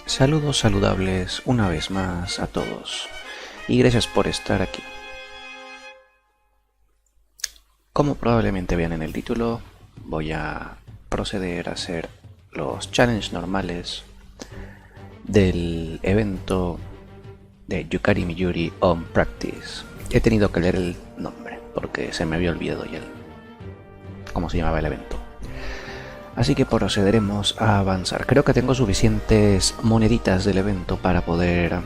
Saludos saludables una vez más a todos y gracias por estar aquí. Como probablemente vean en el título, voy a proceder a hacer los challenges normales del evento de Yukari Miyuri On Practice. He tenido que leer el nombre porque se me había olvidado ya cómo se llamaba el evento. Así que procederemos a avanzar. Creo que tengo suficientes moneditas del evento para poder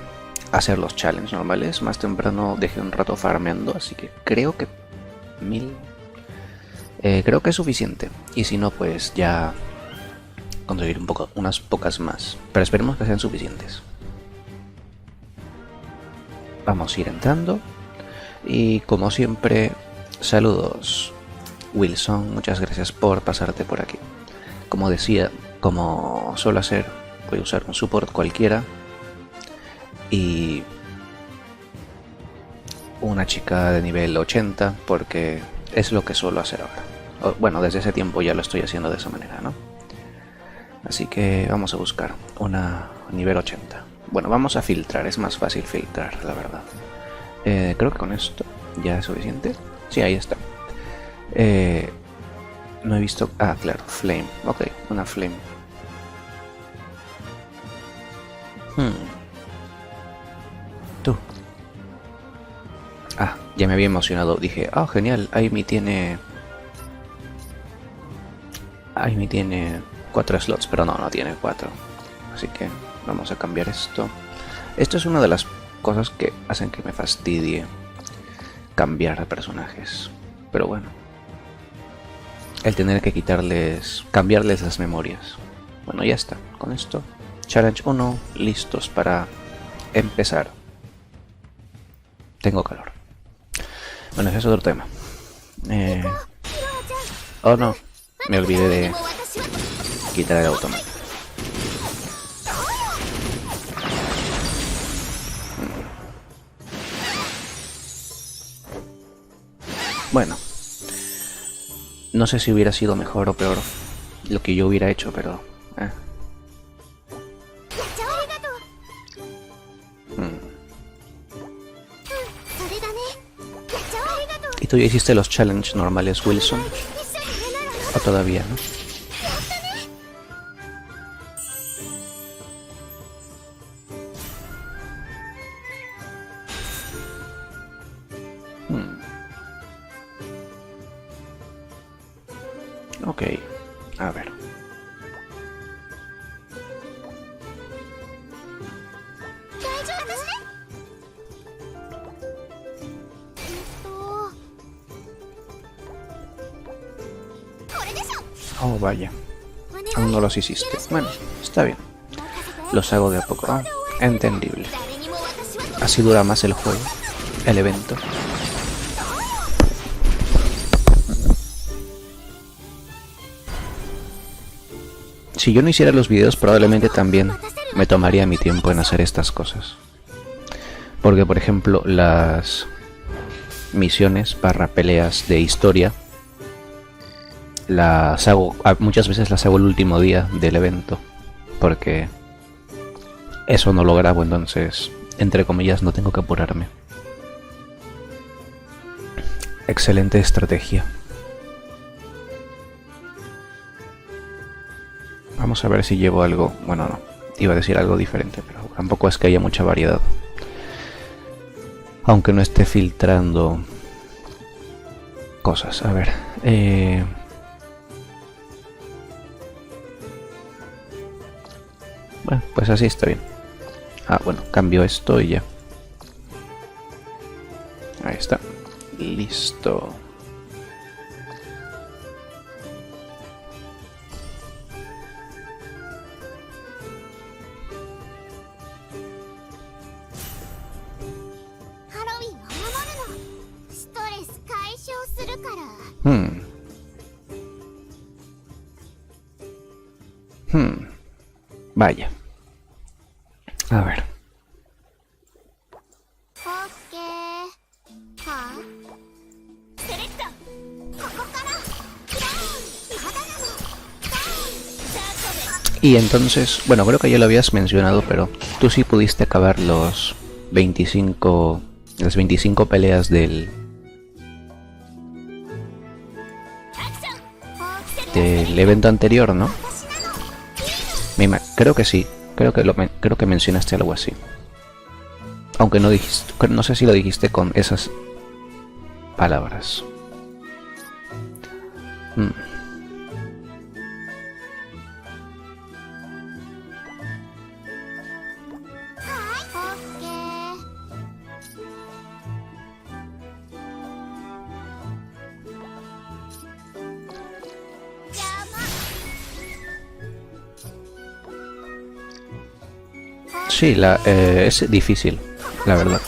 hacer los challenges normales. Más temprano dejé un rato farmeando, así que creo que 1000. Creo que es suficiente. Y si no, pues ya conseguir unas pocas más. Pero esperemos que sean suficientes. Vamos a ir entrando. Y como siempre, saludos Wilson, muchas gracias por pasarte por aquí. Como decía, como suelo hacer, voy a usar un support cualquiera y una chica de nivel 80 porque es lo que suelo hacer ahora. Bueno, desde ese tiempo ya lo estoy haciendo de esa manera, ¿no? Así que vamos a buscar una nivel 80. Bueno, vamos a filtrar, es más fácil filtrar, la verdad. Creo que con esto ya es suficiente. Sí, ahí está. No he visto... Ah, claro, Flame. Ok, una Flame. Tú. Ah, ya me había emocionado. Dije, ah, genial, Amy tiene 4 slots, pero no tiene 4. Así que vamos a cambiar esto. Esto es una de las cosas que hacen que me fastidie cambiar de personajes. Pero bueno. El tener que cambiarles las memorias. Bueno, ya está. Con esto, Challenge 1, listos para empezar. Tengo calor. Bueno, ese es otro tema. Oh no, me olvidé de quitar el automático. Bueno. No sé si hubiera sido mejor o peor lo que yo hubiera hecho, pero... ¿Y tú ya hiciste los challenges normales, Wilson? ¿O todavía no? Ok, a ver. Oh, vaya. Aún no los hiciste. Bueno, está bien. Los hago de a poco. Oh, entendible. Así dura más el juego, el evento. Si yo no hiciera los videos, probablemente también me tomaría mi tiempo en hacer estas cosas. Porque, por ejemplo, las misiones / peleas de historia las hago, muchas veces las hago el último día del evento. Porque eso no lo grabo, entonces, entre comillas, no tengo que apurarme. Excelente estrategia. Vamos a ver si llevo algo... Bueno, no. Iba a decir algo diferente, pero tampoco es que haya mucha variedad. Aunque no esté filtrando cosas. A ver. Bueno, pues así está bien. Ah, bueno, cambio esto y ya. Ahí está. Listo. Vaya. A ver. Y entonces, bueno, creo que ya lo habías mencionado, pero tú sí pudiste acabar las 25 peleas del evento anterior, ¿no? Creo que sí, creo que mencionaste algo así. Aunque no dijiste, no sé si lo dijiste con esas palabras. Sí, es difícil, la verdad.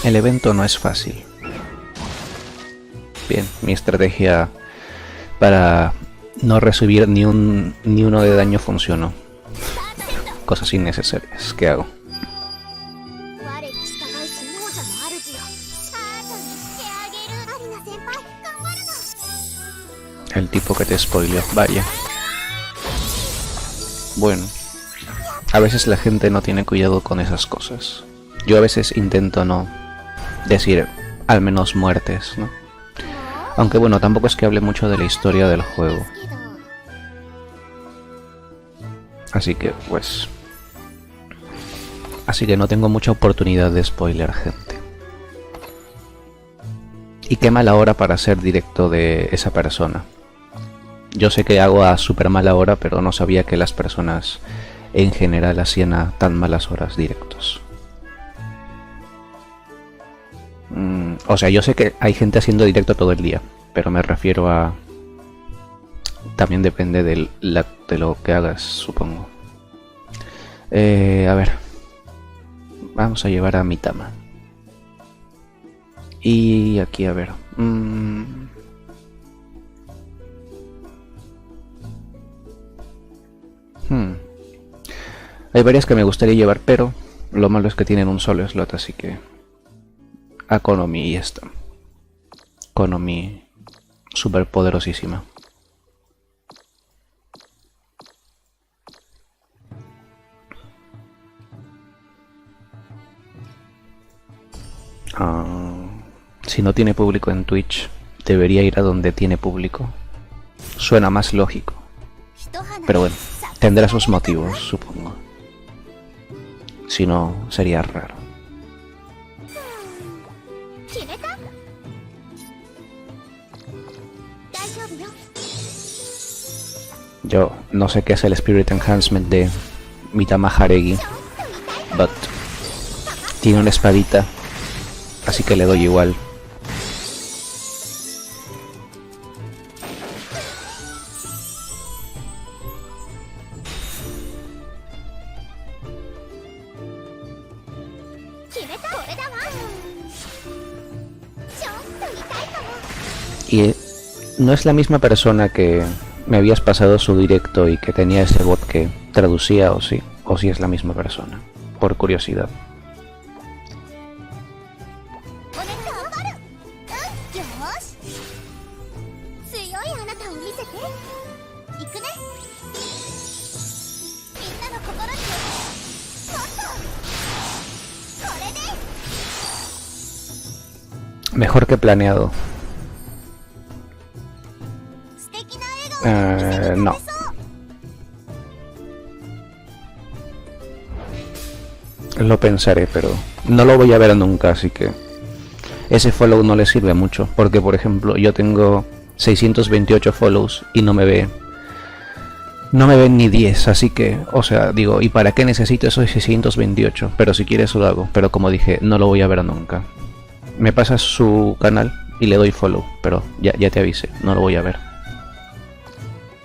El evento no es fácil. Bien, mi estrategia para no recibir ni uno de daño funcionó. Cosas innecesarias. ¿Qué hago? El tipo que te spoileó, vaya. Bueno, a veces la gente no tiene cuidado con esas cosas. Yo a veces intento no decir al menos muertes, ¿no? Aunque bueno, tampoco es que hable mucho de la historia del juego. Así que pues... Así que no tengo mucha oportunidad de spoiler, gente. Y qué mala hora para hacer directo de esa persona. Yo sé que hago a súper mala hora, pero no sabía que las personas en general hacían a tan malas horas directos. O sea, yo sé que hay gente haciendo directo todo el día, pero me refiero a... También depende de lo que hagas, supongo. A ver. Vamos a llevar a Mitama. Y aquí, a ver. Hay varias que me gustaría llevar, pero lo malo es que tienen un solo slot, así que... A Konomi y esta. Konomi super poderosísima. Si no tiene público en Twitch, debería ir a donde tiene público. Suena más lógico. Pero bueno, tendrá sus motivos, supongo. Si no, sería raro. Yo no sé qué es el Spirit Enhancement de Mitama Haregi, but tiene una espadita, así que le doy igual. Y no es la misma persona que me habías pasado su directo y que tenía ese bot que traducía, o si es la misma persona, por curiosidad. Mejor que planeado. No. Lo pensaré, pero no lo voy a ver nunca, así que ese follow no le sirve mucho, porque por ejemplo yo tengo 628 follows y no me ven ni 10, así que, o sea, digo, ¿y para qué necesito esos 628? Pero si quieres lo hago, pero como dije, no lo voy a ver nunca. Me pasas su canal y le doy follow, pero ya te avisé, no lo voy a ver.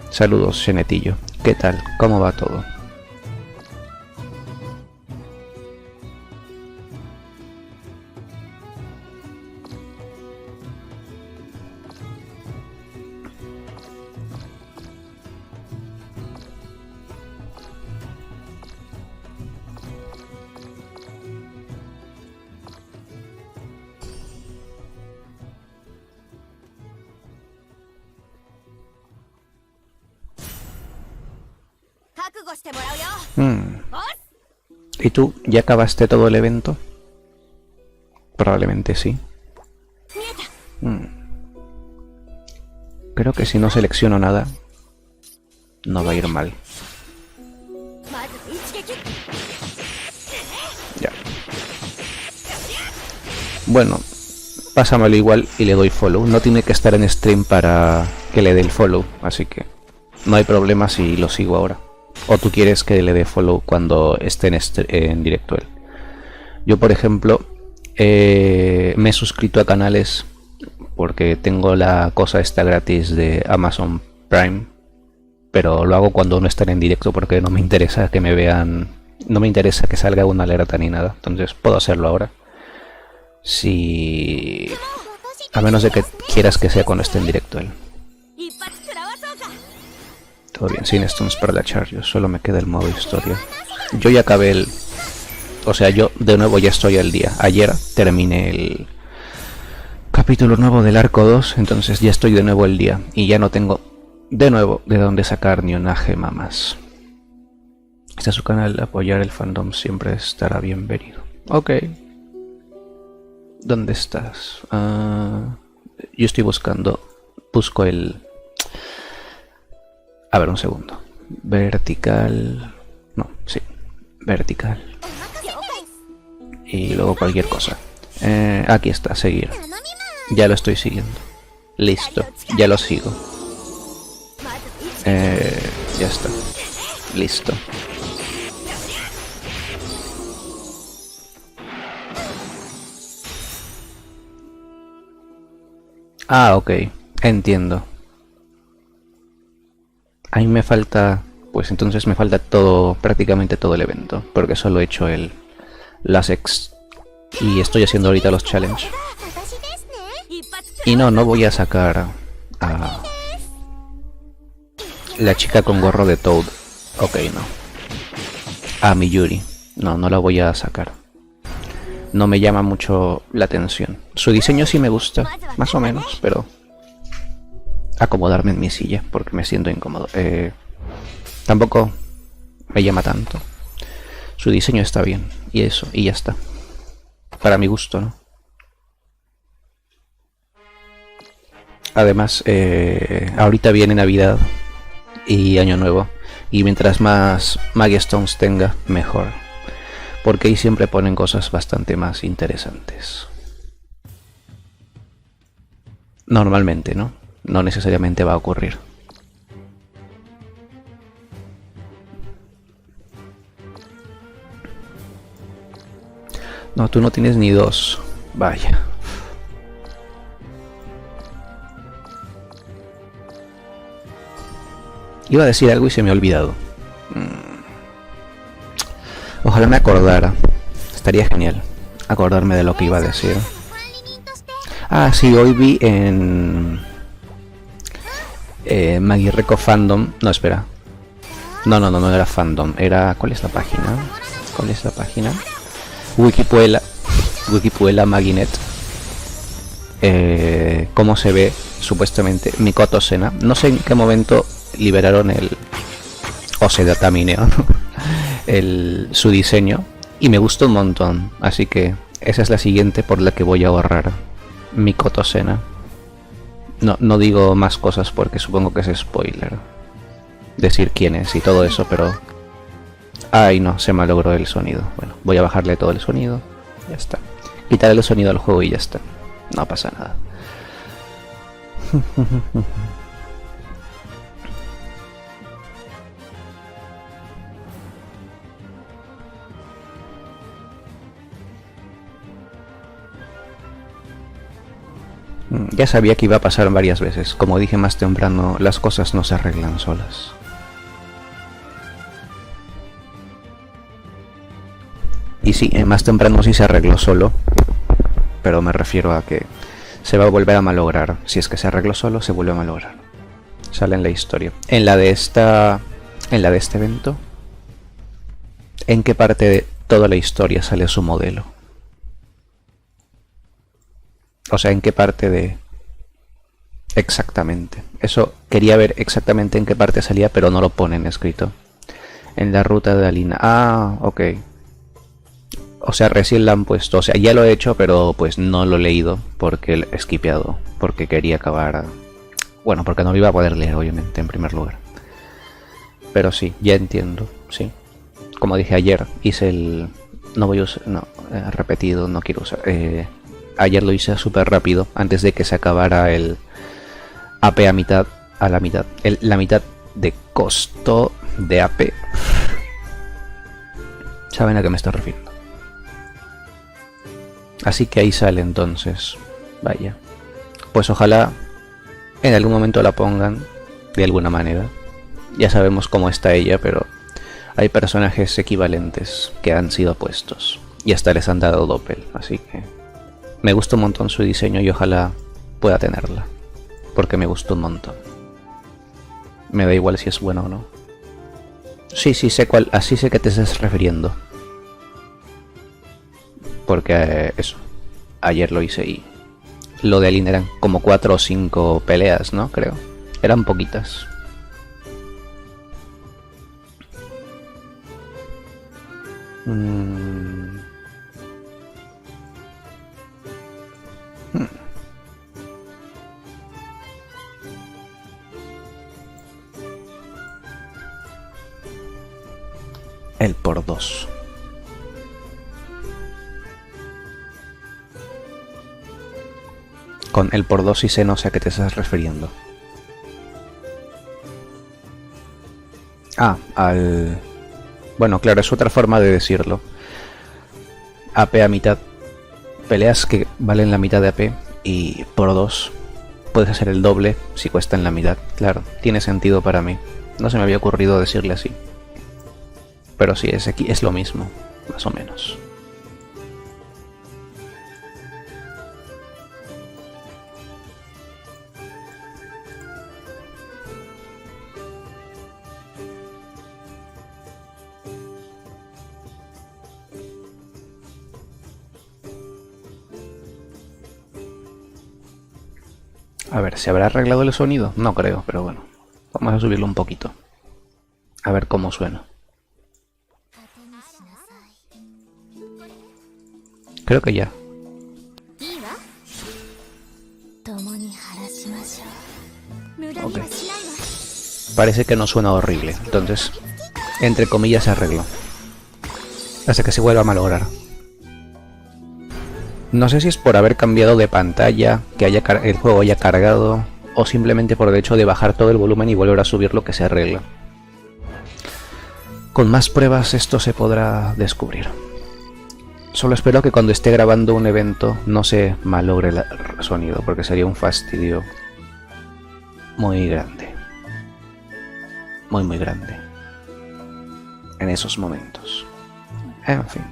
Saludos, Genetillo. ¿Qué tal? ¿Cómo va todo? ¿Y tú ya acabaste todo el evento? Probablemente sí. Creo que si no selecciono nada, no va a ir mal. Ya. Bueno, pásamelo igual y le doy follow. No tiene que estar en stream para que le dé el follow, así que no hay problema si lo sigo ahora. O tú quieres que le dé follow cuando esté en directo él. Yo, por ejemplo, me he suscrito a canales porque tengo la cosa esta gratis de Amazon Prime, pero lo hago cuando no están en directo porque no me interesa que me vean, no me interesa que salga una alerta ni nada, entonces puedo hacerlo ahora. Si... a menos de que quieras que sea cuando esté en directo él. Todo bien, sin stones para la charge, solo me queda el modo historia. Yo ya acabé el... o sea, yo de nuevo ya estoy al día. Ayer terminé el capítulo nuevo del arco 2, entonces ya estoy de nuevo al día. Y ya no tengo de nuevo de dónde sacar ni una gema más. Este es su canal, apoyar el fandom siempre estará bienvenido. Ok. ¿Dónde estás? Yo estoy buscando... busco el... a ver, un segundo. Vertical... no, sí. Vertical. Y luego cualquier cosa. Aquí está, seguir. Ya lo estoy siguiendo. Listo, ya lo sigo. Ya está. Listo. Ah, ok. Entiendo. A mí me falta... pues entonces me falta todo, prácticamente todo el evento. Porque solo he hecho el... las ex... y estoy haciendo ahorita los challenge. Y no voy a sacar a... la chica con gorro de Toad. Ok, no. A Miyuri. No la voy a sacar. No me llama mucho la atención. Su diseño sí me gusta, más o menos, pero... acomodarme en mi silla, porque me siento incómodo. Tampoco me llama tanto. Su diseño está bien, y eso, y ya está. Para mi gusto, ¿no? Además, ahorita viene Navidad y Año Nuevo, y mientras más Magie Stones tenga, mejor. Porque ahí siempre ponen cosas bastante más interesantes. Normalmente, ¿no? No necesariamente va a ocurrir. No, tú no tienes ni dos. Vaya. Iba a decir algo y se me ha olvidado. Ojalá me acordara. Estaría genial acordarme de lo que iba a decir. Ah, sí, hoy vi en... Maggie Reco Fandom. No, espera. No era Fandom. Era... ¿cuál es la página? ¿Cuál es la página? Wikipuela Maginet. Cómo se ve supuestamente Mikoto Sena. No sé en qué momento liberaron el... o se datamineo, ¿no? Su diseño. Y me gustó un montón. Así que esa es la siguiente por la que voy a ahorrar. Mikoto Sena. No digo más cosas porque supongo que es spoiler. Decir quién es y todo eso, pero... ay, no, se malogró el sonido. Bueno, voy a bajarle todo el sonido. Ya está. Quitarle el sonido al juego y ya está. No pasa nada. Ya sabía que iba a pasar varias veces. Como dije más temprano, las cosas no se arreglan solas. Y sí, más temprano sí se arregló solo. Pero me refiero a que se va a volver a malograr. Si es que se arregló solo, se vuelve a malograr. Sale en la historia. En la de esta... en la de este evento, ¿en qué parte de toda la historia sale su modelo? O sea, ¿en qué parte de...? Exactamente. Eso quería ver exactamente en qué parte salía, pero no lo ponen escrito. En la ruta de Alina. Ah, ok. O sea, recién la han puesto. O sea, ya lo he hecho, pero pues no lo he leído porque he skipeado. Porque quería acabar. Bueno, porque no lo iba a poder leer, obviamente, en primer lugar. Pero sí, ya entiendo, sí. Como dije ayer, hice el... No voy a usar... No, repetido, no quiero usar... ayer lo hice súper rápido, antes de que se acabara el AP a mitad... A la mitad. La mitad de costo de AP. ¿Saben a qué me estoy refiriendo? Así que ahí sale entonces. Vaya. Pues ojalá en algún momento la pongan de alguna manera. Ya sabemos cómo está ella, pero hay personajes equivalentes que han sido puestos. Y hasta les han dado doppel. Así que me gusta un montón su diseño y ojalá pueda tenerla. Porque me gustó un montón. Me da igual si es bueno o no. Sí, sí, sé cuál. Así sé que te estás refiriendo. Porque eso. Ayer lo hice y... Lo de Alina eran como 4 o 5 peleas, ¿no? Creo. Eran poquitas. El por 2. Con el por 2 y sé no sé a qué te estás refiriendo. Ah, al... Bueno, claro, es otra forma de decirlo. AP a mitad. Peleas que valen la mitad de AP y por 2 puedes hacer el doble si cuestan la mitad. Claro, tiene sentido para mí. No se me había ocurrido decirle así. Pero sí, es lo mismo, más o menos. A ver, ¿se habrá arreglado el sonido? No creo, pero bueno. Vamos a subirlo un poquito. A ver cómo suena. Creo que ya. Ok. Parece que no suena horrible. Entonces, entre comillas, se arregló. Hasta que se vuelva a malograr. No sé si es por haber cambiado de pantalla, que el juego haya cargado, o simplemente por el hecho de bajar todo el volumen y volver a subirlo que se arregla. Con más pruebas esto se podrá descubrir. Solo espero que cuando esté grabando un evento no se malogre el sonido, porque sería un fastidio muy grande. Muy, muy grande. En esos momentos. En fin.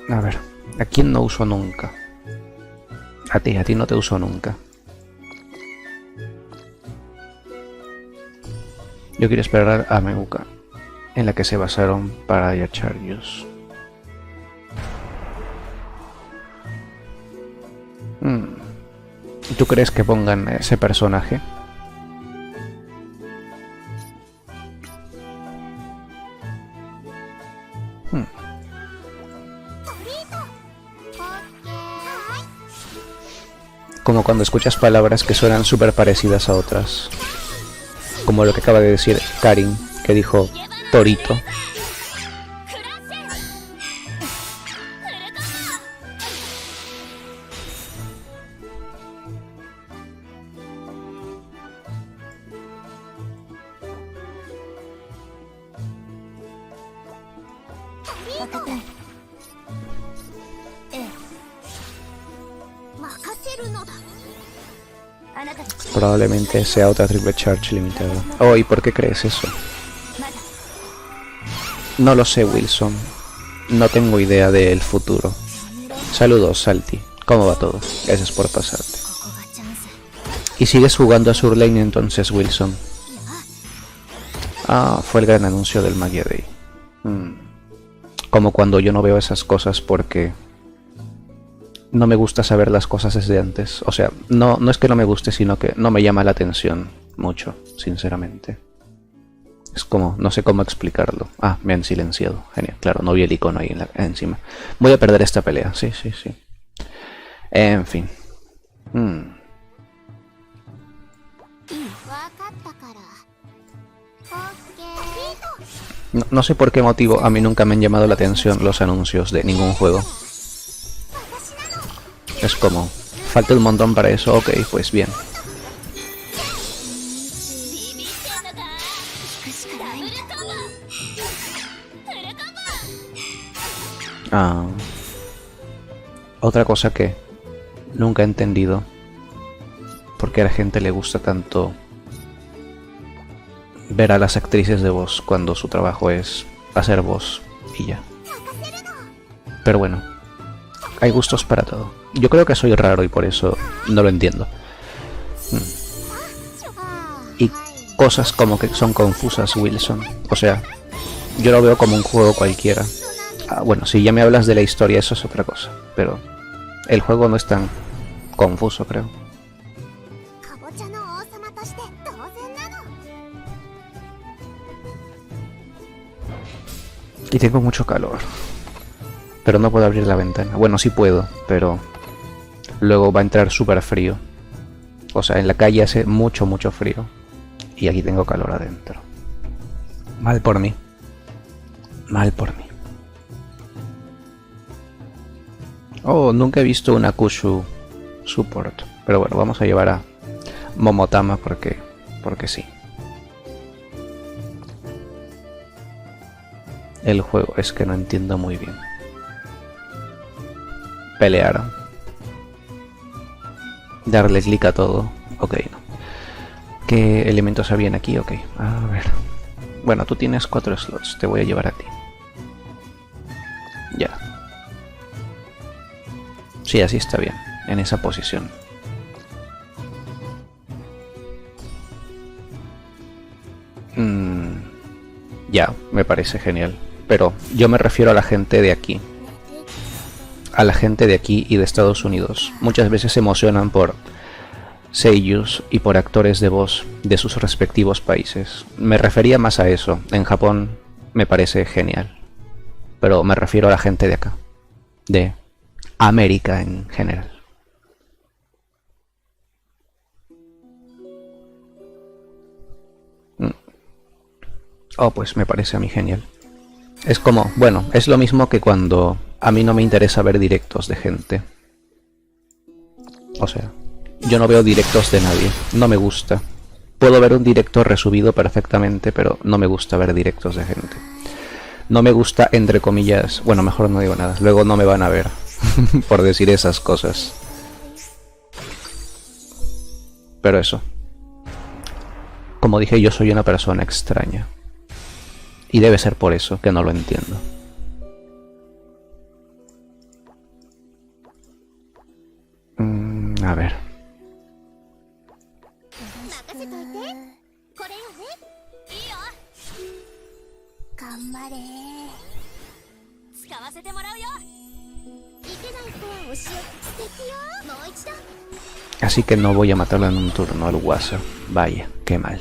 A ver, ¿a quién no uso nunca? A ti no te uso nunca. Yo quiero esperar a Meuka, en la que se basaron para Chargers. ¿Tú crees que pongan ese personaje? Como cuando escuchas palabras que suenan súper parecidas a otras. Como lo que acaba de decir Karin, que dijo torito. Probablemente sea otra triple charge limitada. Oh, ¿y por qué crees eso? No lo sé, Wilson. No tengo idea del futuro. Saludos, Salty. ¿Cómo va todo? Gracias por pasarte. ¿Y sigues jugando a Surlane entonces, Wilson? Ah, fue el gran anuncio del Magia Day. Como cuando yo no veo esas cosas porque no me gusta saber las cosas desde antes. O sea, no es que no me guste, sino que no me llama la atención mucho, sinceramente. Es como, no sé cómo explicarlo. Ah, me han silenciado. Genial, claro, no vi el icono ahí encima. Voy a perder esta pelea, sí, sí, sí. En fin. No sé por qué motivo a mí nunca me han llamado la atención los anuncios de ningún juego. Es como, falta un montón para eso, ok, pues bien. Otra cosa que nunca he entendido, por qué a la gente le gusta tanto ver a las actrices de voz cuando su trabajo es hacer voz y ya. Pero bueno, hay gustos para todo. Yo creo que soy raro y por eso no lo entiendo. Y cosas como que son confusas, Wilson. O sea, yo lo veo como un juego cualquiera. Bueno, si ya me hablas de la historia, eso es otra cosa. Pero el juego no es tan confuso, creo. Y tengo mucho calor. Pero no puedo abrir la ventana. Bueno, sí puedo, pero luego va a entrar súper frío. O sea, en la calle hace mucho, mucho frío. Y aquí tengo calor adentro. Mal por mí. Mal por mí. Oh, nunca he visto una Kushu Support. Pero bueno, vamos a llevar a Momotama porque sí. El juego es que no entiendo muy bien. Pelear. Darle clic a todo. Ok, no. ¿Qué elementos habían aquí? Ok, a ver. Bueno, tú tienes 4 slots. Te voy a llevar a ti. Ya. Sí, así está bien. En esa posición. Ya, me parece genial. Pero yo me refiero a la gente de aquí. A la gente de aquí y de Estados Unidos. Muchas veces se emocionan por seiyus y por actores de voz de sus respectivos países. Me refería más a eso. En Japón me parece genial. Pero me refiero a la gente de acá. De América en general. Oh, pues me parece a mí genial. Es como, bueno, es lo mismo que cuando a mí no me interesa ver directos de gente. O sea, yo no veo directos de nadie, no me gusta. Puedo ver un directo resubido perfectamente, pero no me gusta ver directos de gente. No me gusta, entre comillas, bueno, mejor no digo nada, luego no me van a ver por decir esas cosas. Pero eso. Como dije, yo soy una persona extraña. Y debe ser por eso que no lo entiendo. A ver. Así que no voy a matarlo en un turno al guaso. Vaya, qué mal.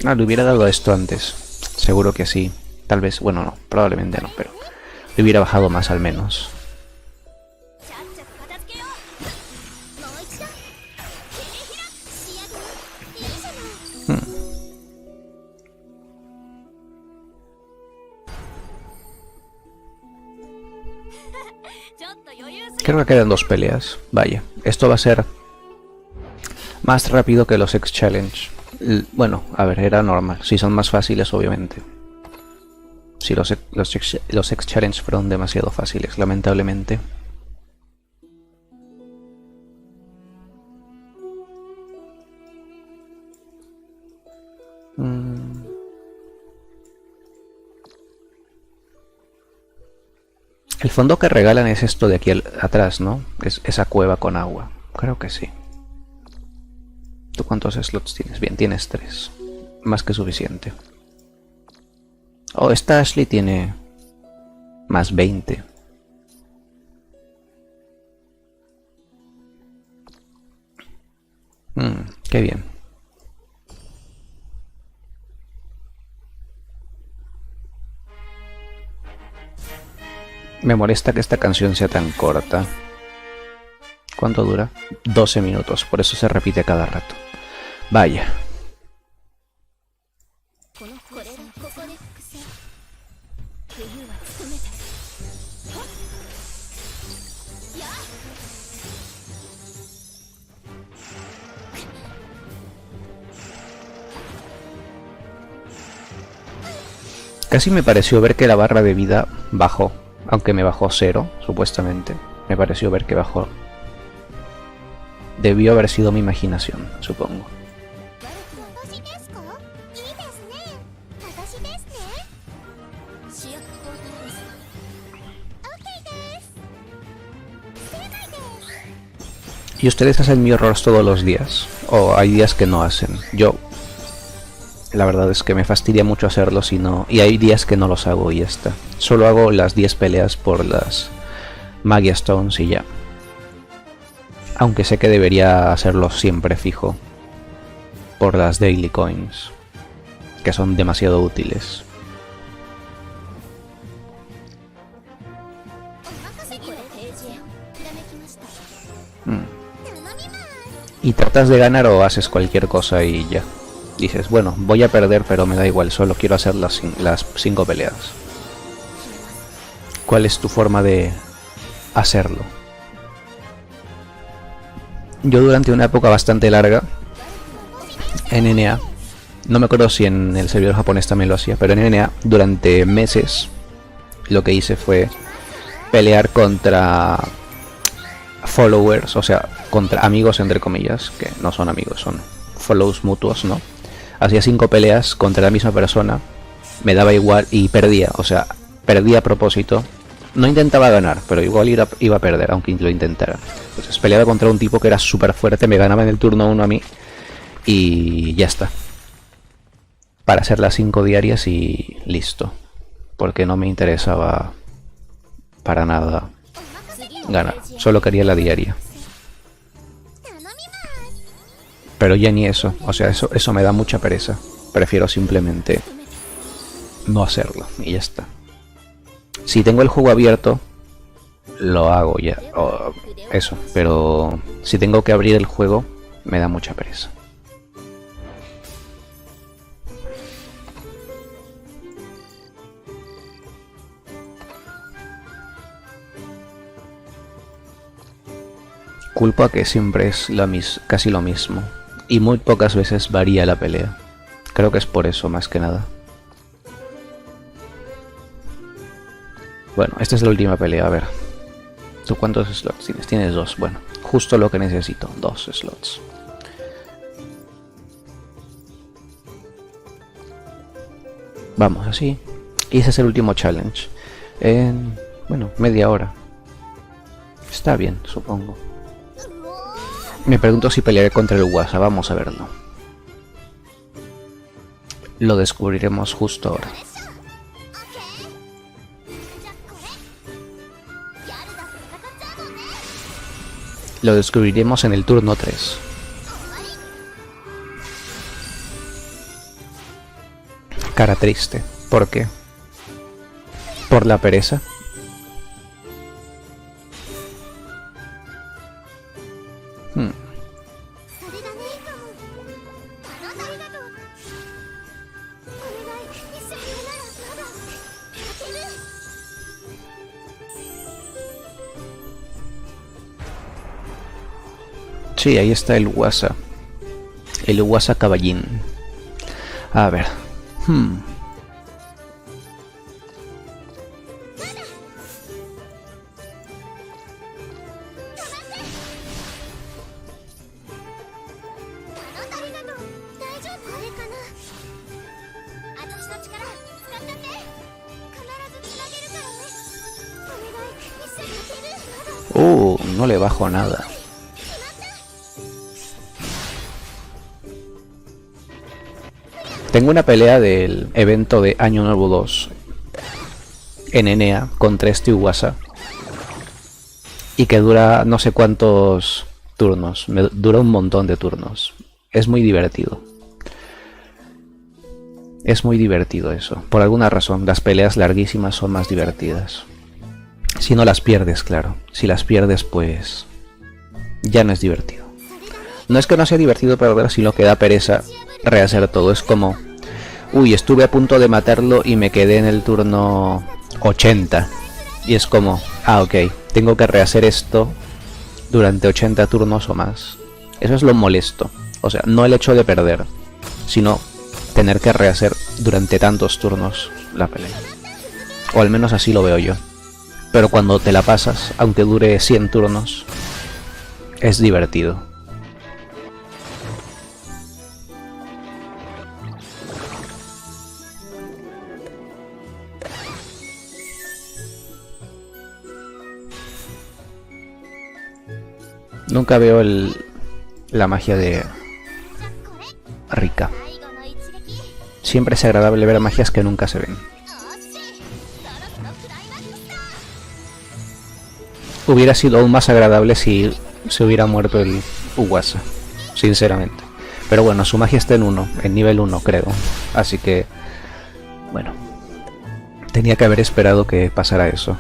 Le hubiera dado esto antes. Seguro que sí. Tal vez, bueno, no, probablemente no, pero le hubiera bajado más al menos. Creo que quedan 2 peleas. Vaya, esto va a ser más rápido que los X-Challenge. Bueno, a ver, era normal. Si son más fáciles, obviamente. Si los X-Challenge fueron demasiado fáciles, lamentablemente. El fondo que regalan es esto de aquí atrás, ¿no? Es esa cueva con agua. Creo que sí. ¿Tú cuántos slots tienes? Bien, tienes 3. Más que suficiente. Oh, esta Ashley tiene más 20. Qué bien. Me molesta que esta canción sea tan corta. ¿Cuánto dura? 12 minutos, por eso se repite cada rato. Vaya. Casi me pareció ver que la barra de vida bajó, aunque me bajó 0, supuestamente. Me pareció ver que bajó. Debió haber sido mi imaginación, supongo. ¿Y ustedes hacen mirrors todos los días? ¿O hay días que no hacen? Yo, la verdad es que me fastidia mucho hacerlos y hay días que no los hago y ya está. Solo hago las 10 peleas por las Magia Stones y ya. Aunque sé que debería hacerlo siempre fijo. Por las Daily Coins. Que son demasiado útiles. Y tratas de ganar o haces cualquier cosa y ya. Dices, bueno, voy a perder pero me da igual, solo quiero hacer las 5 peleas. ¿Cuál es tu forma de hacerlo? Yo durante una época bastante larga en NA, no me acuerdo si en el servidor japonés también lo hacía, pero en NA durante meses lo que hice fue pelear contra followers, o sea, contra amigos entre comillas, que no son amigos, son follows mutuos, ¿no? Hacía 5 peleas contra la misma persona, me daba igual y perdía, o sea, perdía a propósito. No intentaba ganar, pero igual iba a perder, aunque lo intentara. Entonces peleaba contra un tipo que era súper fuerte, me ganaba en el turno 1 a mí y ya está. Para hacer las 5 diarias y listo. Porque no me interesaba para nada ganar, solo quería la diaria. Pero ya ni eso, o sea, eso me da mucha pereza. Prefiero simplemente no hacerlo y ya está. Si tengo el juego abierto, lo hago ya, eso, pero si tengo que abrir el juego, me da mucha pereza. Culpo a que siempre es casi lo mismo, y muy pocas veces varía la pelea. Creo que es por eso, más que nada. Bueno, esta es la última pelea, a ver. ¿Tú cuántos slots tienes? Tienes 2, bueno, justo lo que necesito, 2 slots. Vamos, así. Y ese es el último challenge. En, bueno, media hora. Está bien, supongo. Me pregunto si pelearé contra el Wasa, vamos a verlo. Lo descubriremos justo ahora. Lo descubriremos en el turno 3. Cara triste. ¿Por qué? ¿Por la pereza? Sí, ahí está el Wasa. El Wasa caballín. A ver. No le bajo nada. Tengo una pelea del evento de Año Nuevo 2 en Enea contra este Uwasa. Y que dura no sé cuántos turnos. Dura un montón de turnos. Es muy divertido. Es muy divertido eso. Por alguna razón, las peleas larguísimas son más divertidas. Si no las pierdes, claro. Si las pierdes, pues ya no es divertido. No es que no sea divertido perder, sino que da pereza rehacer todo. Es como, uy, estuve a punto de matarlo y me quedé en el turno 80. Y es como, ah, ok, tengo que rehacer esto durante 80 turnos o más. Eso es lo molesto. O sea, no el hecho de perder, sino tener que rehacer durante tantos turnos la pelea. O al menos así lo veo yo. Pero cuando te la pasas, aunque dure 100 turnos, es divertido. Nunca veo la magia de Rika. Siempre es agradable ver magias que nunca se ven. Hubiera sido aún más agradable si se hubiera muerto el Uwasa, sinceramente. Pero bueno, su magia está en nivel 1 creo. Así que, bueno, tenía que haber esperado que pasara eso.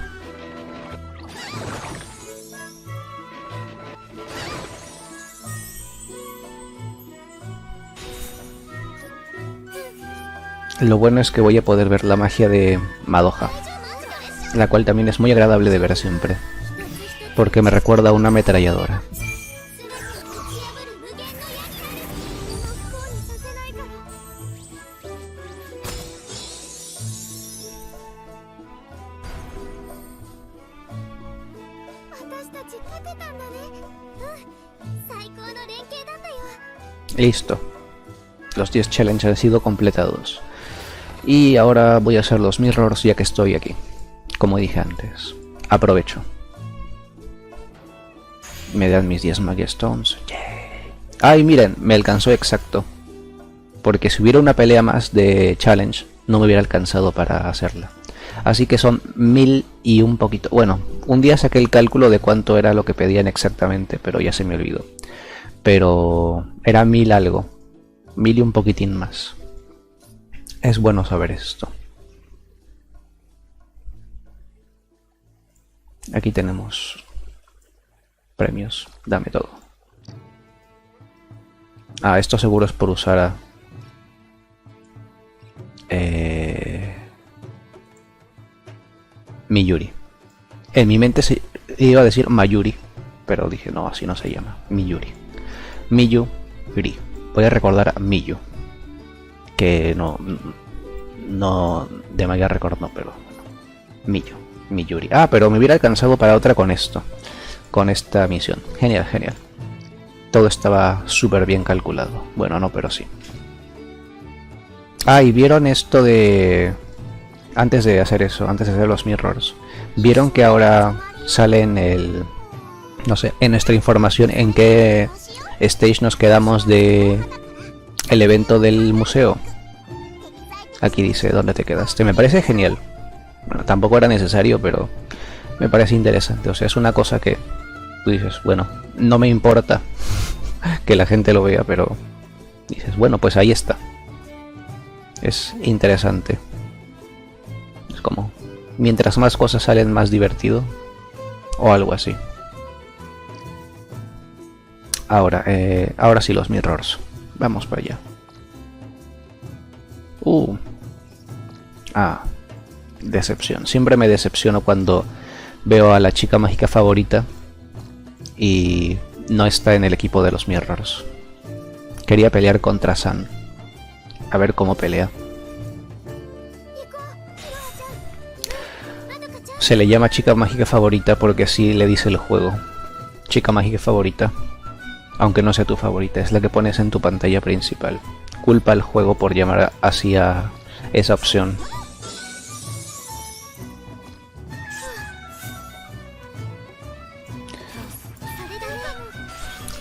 Lo bueno es que voy a poder ver la magia de Madoka, la cual también es muy agradable de ver siempre, porque me recuerda a una ametralladora. Listo. Los 10 challenges han sido completados. Y ahora voy a hacer los mirrors ya que estoy aquí. Como dije antes. Aprovecho. Me dan mis 10 Magia Stones. Yay. Ay, miren, me alcanzó exacto. Porque si hubiera una pelea más de challenge, no me hubiera alcanzado para hacerla. Así que son 1000 y un poquito. Bueno, un día saqué el cálculo de cuánto era lo que pedían exactamente, pero ya se me olvidó. Pero era 1000 algo. 1000 y un poquitín más. Es bueno saber esto. Aquí tenemos premios. Dame todo. Ah, esto seguro es por usar a... Miyuri. En mi mente se iba a decir Mayuri, pero dije no, así no se llama. Miyuri. Miyuri. Voy a recordar a Miyu. Que no de Mega Record no, pero Miyuri. Ah, pero me hubiera alcanzado para otra con esto. Con esta misión. Genial, genial. Todo estaba súper bien calculado. Bueno, no, pero sí. Ah, y vieron esto de... Antes de hacer eso, antes de hacer los mirrors. Vieron que ahora sale en el... No sé, en nuestra información en qué stage nos quedamos de... el evento del museo. Aquí dice dónde te quedaste. Me parece genial. Bueno, tampoco era necesario, pero me parece interesante. O sea, es una cosa que tú dices, bueno, no me importa que la gente lo vea, pero dices, bueno, pues ahí está. Es interesante. Es como, mientras más cosas salen, más divertido. O algo así. Ahora sí los mirrors. Vamos para allá. Decepción. Siempre me decepciono cuando veo a la chica mágica favorita y no está en el equipo de los mirrors. Quería pelear contra San. A ver cómo pelea. Se le llama chica mágica favorita porque así le dice el juego. Chica mágica favorita. Aunque no sea tu favorita, es la que pones en tu pantalla principal. Culpa al juego por llamar así a esa opción.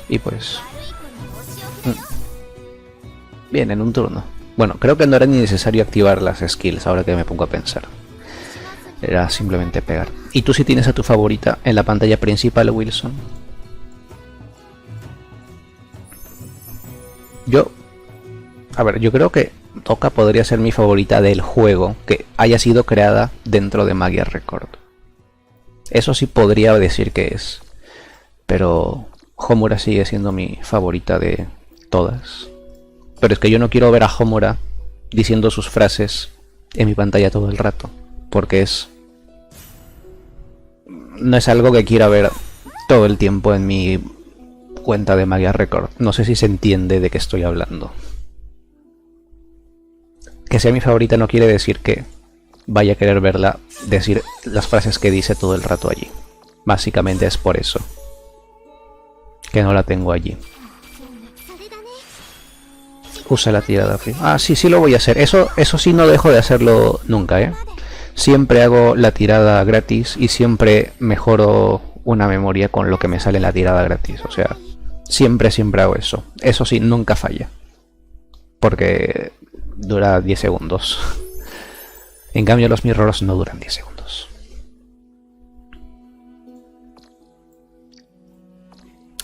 Y pues... bien, en un turno. Bueno, creo que no era ni necesario activar las skills ahora que me pongo a pensar. Era simplemente pegar. ¿Y tú si tienes a tu favorita en la pantalla principal, Wilson? Yo... a ver, yo creo que Toka podría ser mi favorita del juego que haya sido creada dentro de Magia Record. Eso sí podría decir que es. Pero Homura sigue siendo mi favorita de todas. Pero es que yo no quiero ver a Homura diciendo sus frases en mi pantalla todo el rato. Porque no es algo que quiera ver todo el tiempo en mi cuenta de Magia Record. No sé si se entiende de qué estoy hablando. Que sea mi favorita no quiere decir que vaya a querer verla decir las frases que dice todo el rato allí. Básicamente es por eso que no la tengo allí. Usa la tirada free. Ah, sí, sí lo voy a hacer. Eso sí no dejo de hacerlo nunca, ¿eh? Siempre hago la tirada gratis y siempre mejoro una memoria con lo que me sale en la tirada gratis. O sea, siempre hago eso. Eso sí, nunca falla. Porque dura 10 segundos. En cambio los mirrors no duran 10 segundos.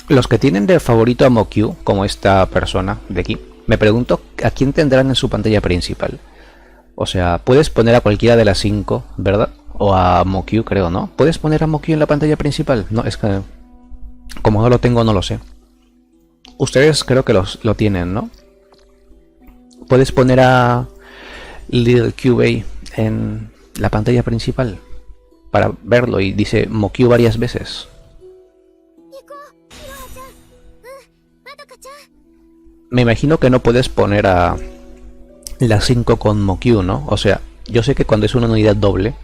Los que tienen de favorito a Mokyu, como esta persona de aquí, me pregunto a quién tendrán en su pantalla principal. O sea, puedes poner a cualquiera de las 5, ¿verdad? O a Mokyu, creo, ¿no? ¿Puedes poner a Mokyu en la pantalla principal? No, es que como no lo tengo, no lo sé. Ustedes creo que lo tienen, ¿no? Puedes poner a Little QA en la pantalla principal para verlo y dice Mokyu varias veces. Me imagino que no puedes poner a las 5 con Mokyu, ¿no? O sea, yo sé que cuando es una unidad doble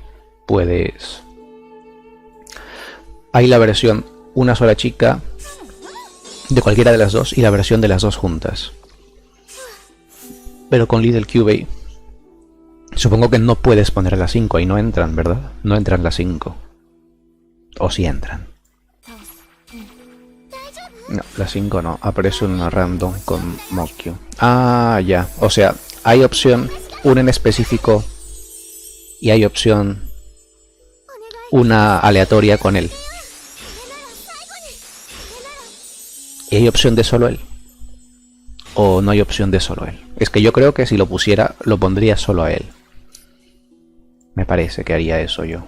puedes... hay la versión una sola chica de cualquiera de las dos y la versión de las dos juntas. Pero con Little QA supongo que no puedes poner a las 5, ahí no entran, ¿verdad? No entran las 5. O sí entran. No, las 5 no, aparece una random con Mokyu. Ah, ya, o sea, hay opción una en específico y hay opción una aleatoria con él. ¿Y hay opción de solo él? ¿O no hay opción de solo él? Es que yo creo que si lo pusiera, lo pondría solo a él. Me parece que haría eso yo.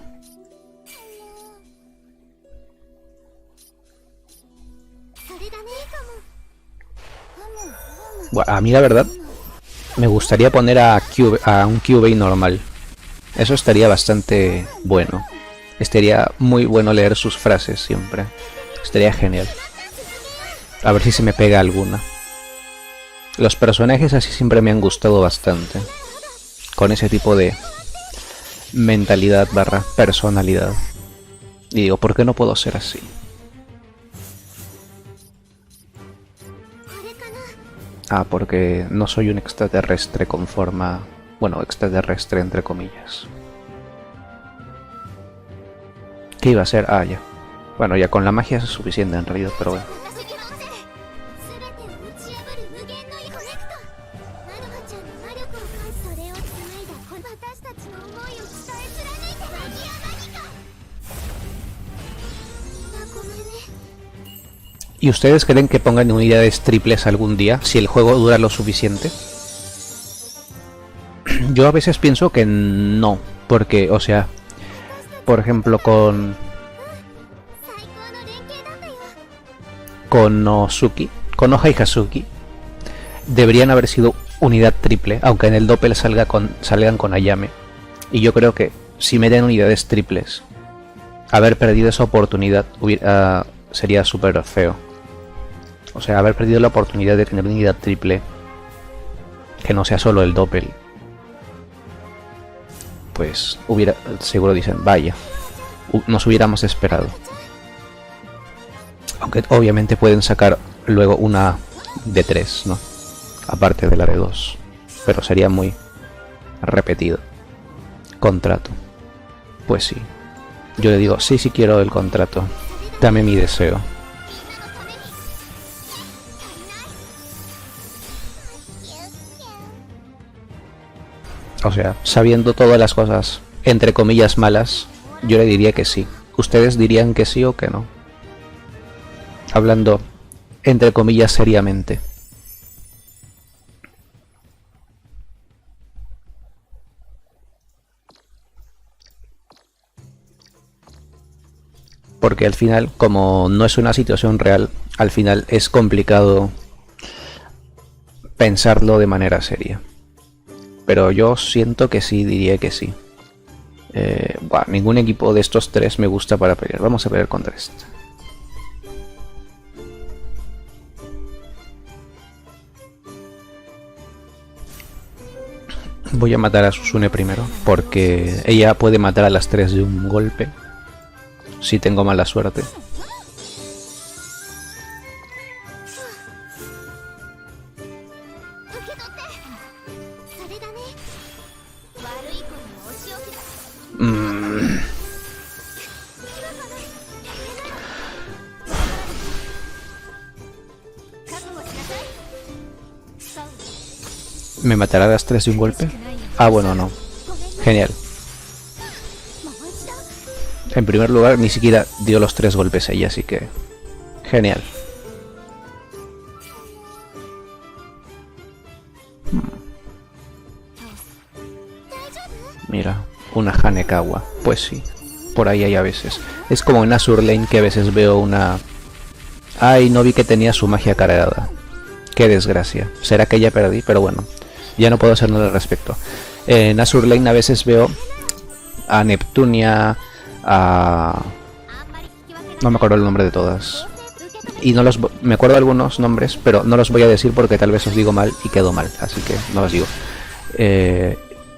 Bueno, a mí la verdad me gustaría poner a un QB normal. Eso estaría bastante bueno. Estaría muy bueno leer sus frases siempre. Estaría genial. A ver si se me pega alguna. Los personajes así siempre me han gustado bastante. Con ese tipo de mentalidad barra personalidad. Y digo, ¿por qué no puedo ser así? Ah, porque no soy un extraterrestre con forma... bueno, extraterrestre entre comillas. ¿Qué iba a ser? Ah, ya. Bueno, ya con la magia es suficiente en realidad, pero bueno. ¿Y ustedes creen que pongan unidades triples algún día, si el juego dura lo suficiente? Yo a veces pienso que no, porque, o sea, por ejemplo con Nozuki, con Konoha y Hazuki, deberían haber sido unidad triple, aunque en el doppel salgan con Ayame. Y yo creo que si meten unidades triples, haber perdido esa oportunidad sería súper feo. O sea, haber perdido la oportunidad de tener unidad triple que no sea solo el doppel. Pues seguro dicen, vaya, nos hubiéramos esperado. Aunque obviamente pueden sacar luego una de 3, ¿no? Aparte de la de 2. Pero sería muy repetido. Contrato. Pues sí. Yo le digo, sí quiero el contrato. Dame mi deseo. O sea, sabiendo todas las cosas, entre comillas, malas, yo le diría que sí. ¿Ustedes dirían que sí o que no? Hablando, entre comillas, seriamente. Porque al final, como no es una situación real, al final es complicado pensarlo de manera seria. Pero yo siento que sí, diría que sí. Ningún equipo de estos tres me gusta para pelear. Vamos a pelear contra este. Voy a matar a Susune primero, porque ella puede matar a las tres de un golpe. Si tengo mala suerte. ¿Me matará a las tres de un golpe? Ah, bueno, no. Genial. En primer lugar, ni siquiera dio los tres golpes ella, así que... Genial. Mira, una Hanekawa. Pues sí, por ahí hay a veces. Es como en Azur Lane que a veces veo una... Ay, no vi que tenía su magia cargada. Qué desgracia. Será que ya perdí, pero bueno. Ya no puedo hacer nada al respecto. En Azur Lane a veces veo a Neptunia, a... No me acuerdo el nombre de todas. Y no los... Me acuerdo de algunos nombres, pero no los voy a decir porque tal vez os digo mal y quedo mal. Así que no los digo.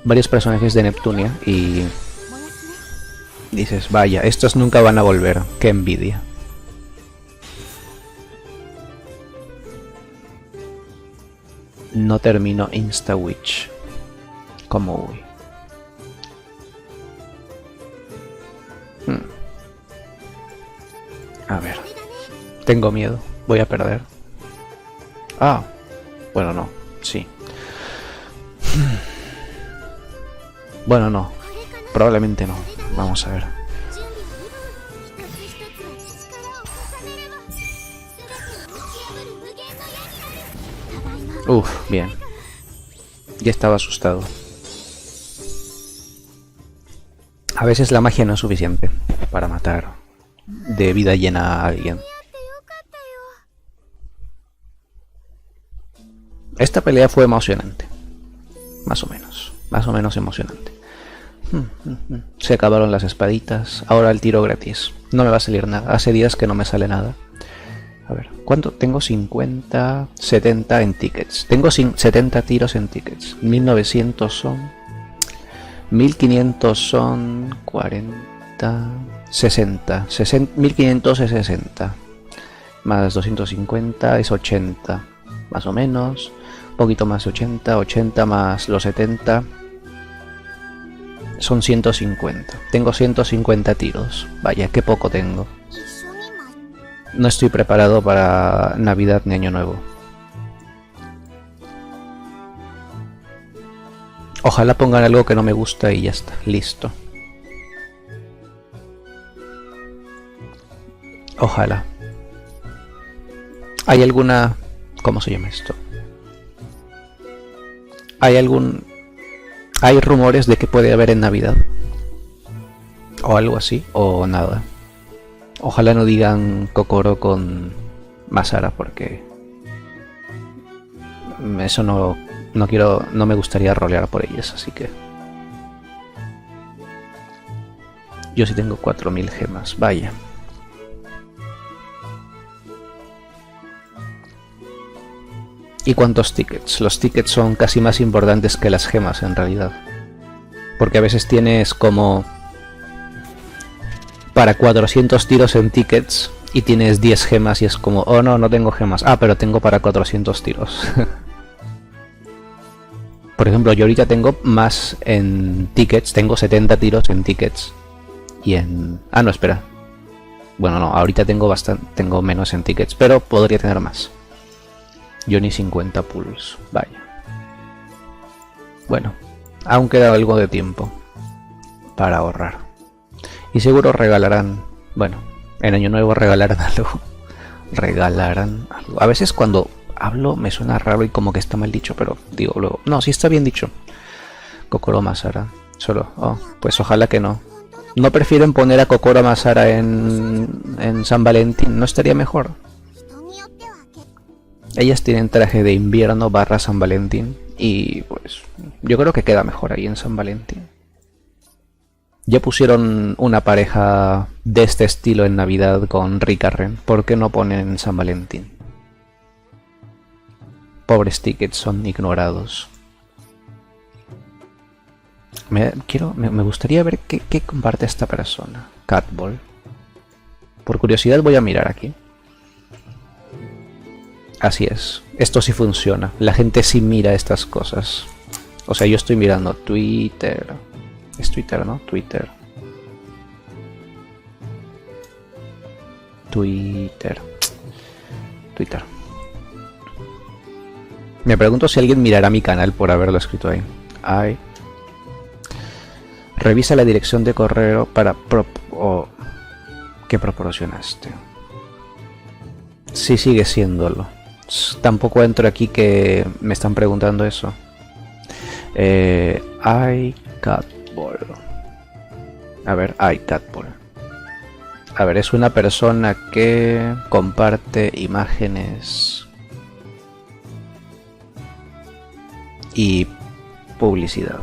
Varios personajes de Neptunia y... Dices, vaya, estos nunca van a volver. Qué envidia. No termino Insta Witch. Como Uy. A ver. Tengo miedo. Voy a perder. Ah. Bueno, no. Sí. Bueno, no. Probablemente no. Vamos a ver. Uf, bien. Ya estaba asustado. A veces la magia no es suficiente para matar de vida llena a alguien. Esta pelea fue emocionante. Más o menos emocionante. Se acabaron las espaditas. Ahora el tiro gratis. No me va a salir nada. Hace días que no me sale nada. A ver, ¿cuánto? Tengo 50, 70 en tickets. Tengo 70 tiros en tickets. 1900 son... 1500 son... 40... 60. 1500 es 60. Más 250 es 80. Más o menos. Un poquito más de 80. 80 más los 70... Son 150. Tengo 150 tiros. Vaya, qué poco tengo. No estoy preparado para Navidad ni Año Nuevo. Ojalá pongan algo que no me gusta y ya está. Listo. Ojalá. ¿Hay alguna... ¿Cómo se llama esto? ¿Hay algún... ¿Hay rumores de que puede haber en Navidad? O algo así, o nada. Ojalá no digan Kokoro con Masara porque eso no quiero, no me gustaría rolear por ellas, así que yo sí tengo 4000 gemas, vaya. ¿Y cuántos tickets? Los tickets son casi más importantes que las gemas en realidad, porque a veces tienes como para 400 tiros en tickets y tienes 10 gemas y es como, oh no, no tengo gemas. Ah, pero tengo para 400 tiros. Por ejemplo, yo ahorita tengo más en tickets, tengo 70 tiros en tickets. Y en... Ah, no, espera. Bueno, no, ahorita tengo tengo menos en tickets, pero podría tener más. Yo ni 50 pulls, vaya. Bueno, Aún queda algo de tiempo para ahorrar. Y seguro regalarán, bueno, en Año Nuevo regalarán algo. Regalarán algo. A veces cuando hablo me suena raro y como que está mal dicho, pero digo luego, no, sí está bien dicho. Kokoro Masara. Solo, pues ojalá que no. ¿No prefieren poner a Kokoro Masara en San Valentín? ¿No estaría mejor? Ellas tienen traje de invierno / San Valentín y pues yo creo que queda mejor ahí en San Valentín. Ya pusieron una pareja de este estilo en Navidad con Ricarren. ¿Por qué no ponen en San Valentín? Pobres tickets son ignorados. Me gustaría ver qué comparte esta persona. Catball. Por curiosidad voy a mirar aquí. Así es. Esto sí funciona. La gente sí mira estas cosas. O sea, yo estoy mirando Twitter. Es Twitter, ¿no? Twitter. Me pregunto si alguien mirará mi canal por haberlo escrito ahí. Revisa la dirección de correo para que proporcionaste. Sí, sigue siéndolo. Tampoco entro aquí que me están preguntando eso. iCatball. A ver, iCatball. A ver, es una persona que comparte imágenes y publicidad.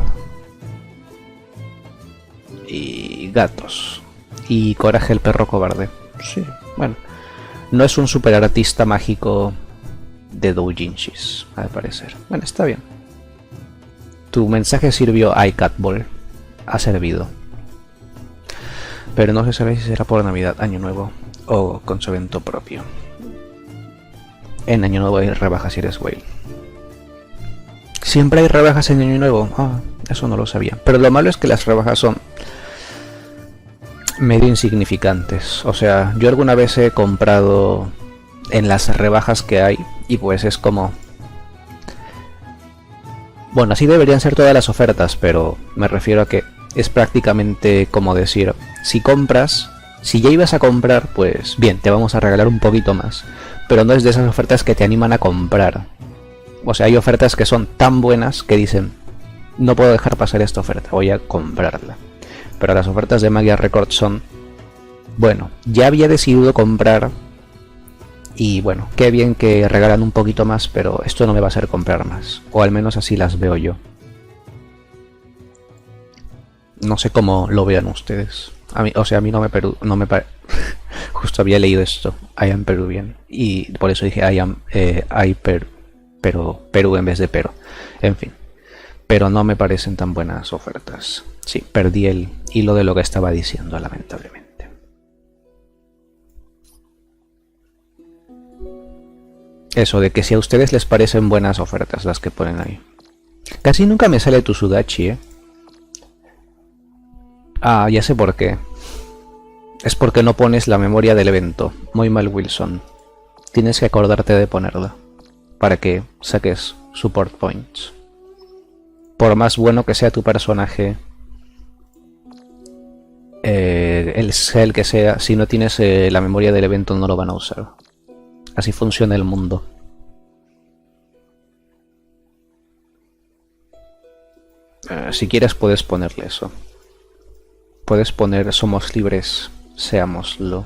Y gatos. Y Coraje el perro cobarde. Sí, bueno. No es un super artista mágico de doujinshis, al parecer. Bueno, está bien. Tu mensaje sirvió, iCatball. Ha servido. Pero no se sabe si será por Navidad, Año Nuevo o con su evento propio. En Año Nuevo hay rebajas si eres whale. Siempre hay rebajas en Año Nuevo. Eso no lo sabía. Pero lo malo es que las rebajas son medio insignificantes. O sea, yo alguna vez he comprado en las rebajas que hay y pues es como... Bueno, así deberían ser todas las ofertas, pero me refiero a que es prácticamente como decir, si compras, si ya ibas a comprar, pues bien, te vamos a regalar un poquito más. Pero no es de esas ofertas que te animan a comprar. O sea, hay ofertas que son tan buenas que dicen, no puedo dejar pasar esta oferta, voy a comprarla. Pero las ofertas de Magia Records son, bueno, ya había decidido comprar y bueno, qué bien que regalan un poquito más, pero esto no me va a hacer comprar más. O al menos así las veo yo. No sé cómo lo vean ustedes. A mí, o sea, a mí no me justo había leído esto, I am Peruvian, y por eso dije Perú en vez de pero. En fin. Pero no me parecen tan buenas ofertas. Sí, perdí el hilo de lo que estaba diciendo, lamentablemente. Eso de que si a ustedes les parecen buenas ofertas las que ponen ahí. Casi nunca me sale tu Sudachi, ¿eh? Ya sé por qué. Es porque no pones la memoria del evento. Muy mal, Wilson. Tienes que acordarte de ponerla para que saques support points. Por más bueno que sea tu personaje, sea el que sea, si no tienes la memoria del evento no lo van a usar. Así funciona el mundo. Si quieres puedes ponerle eso. Puedes poner somos libres, seámoslo.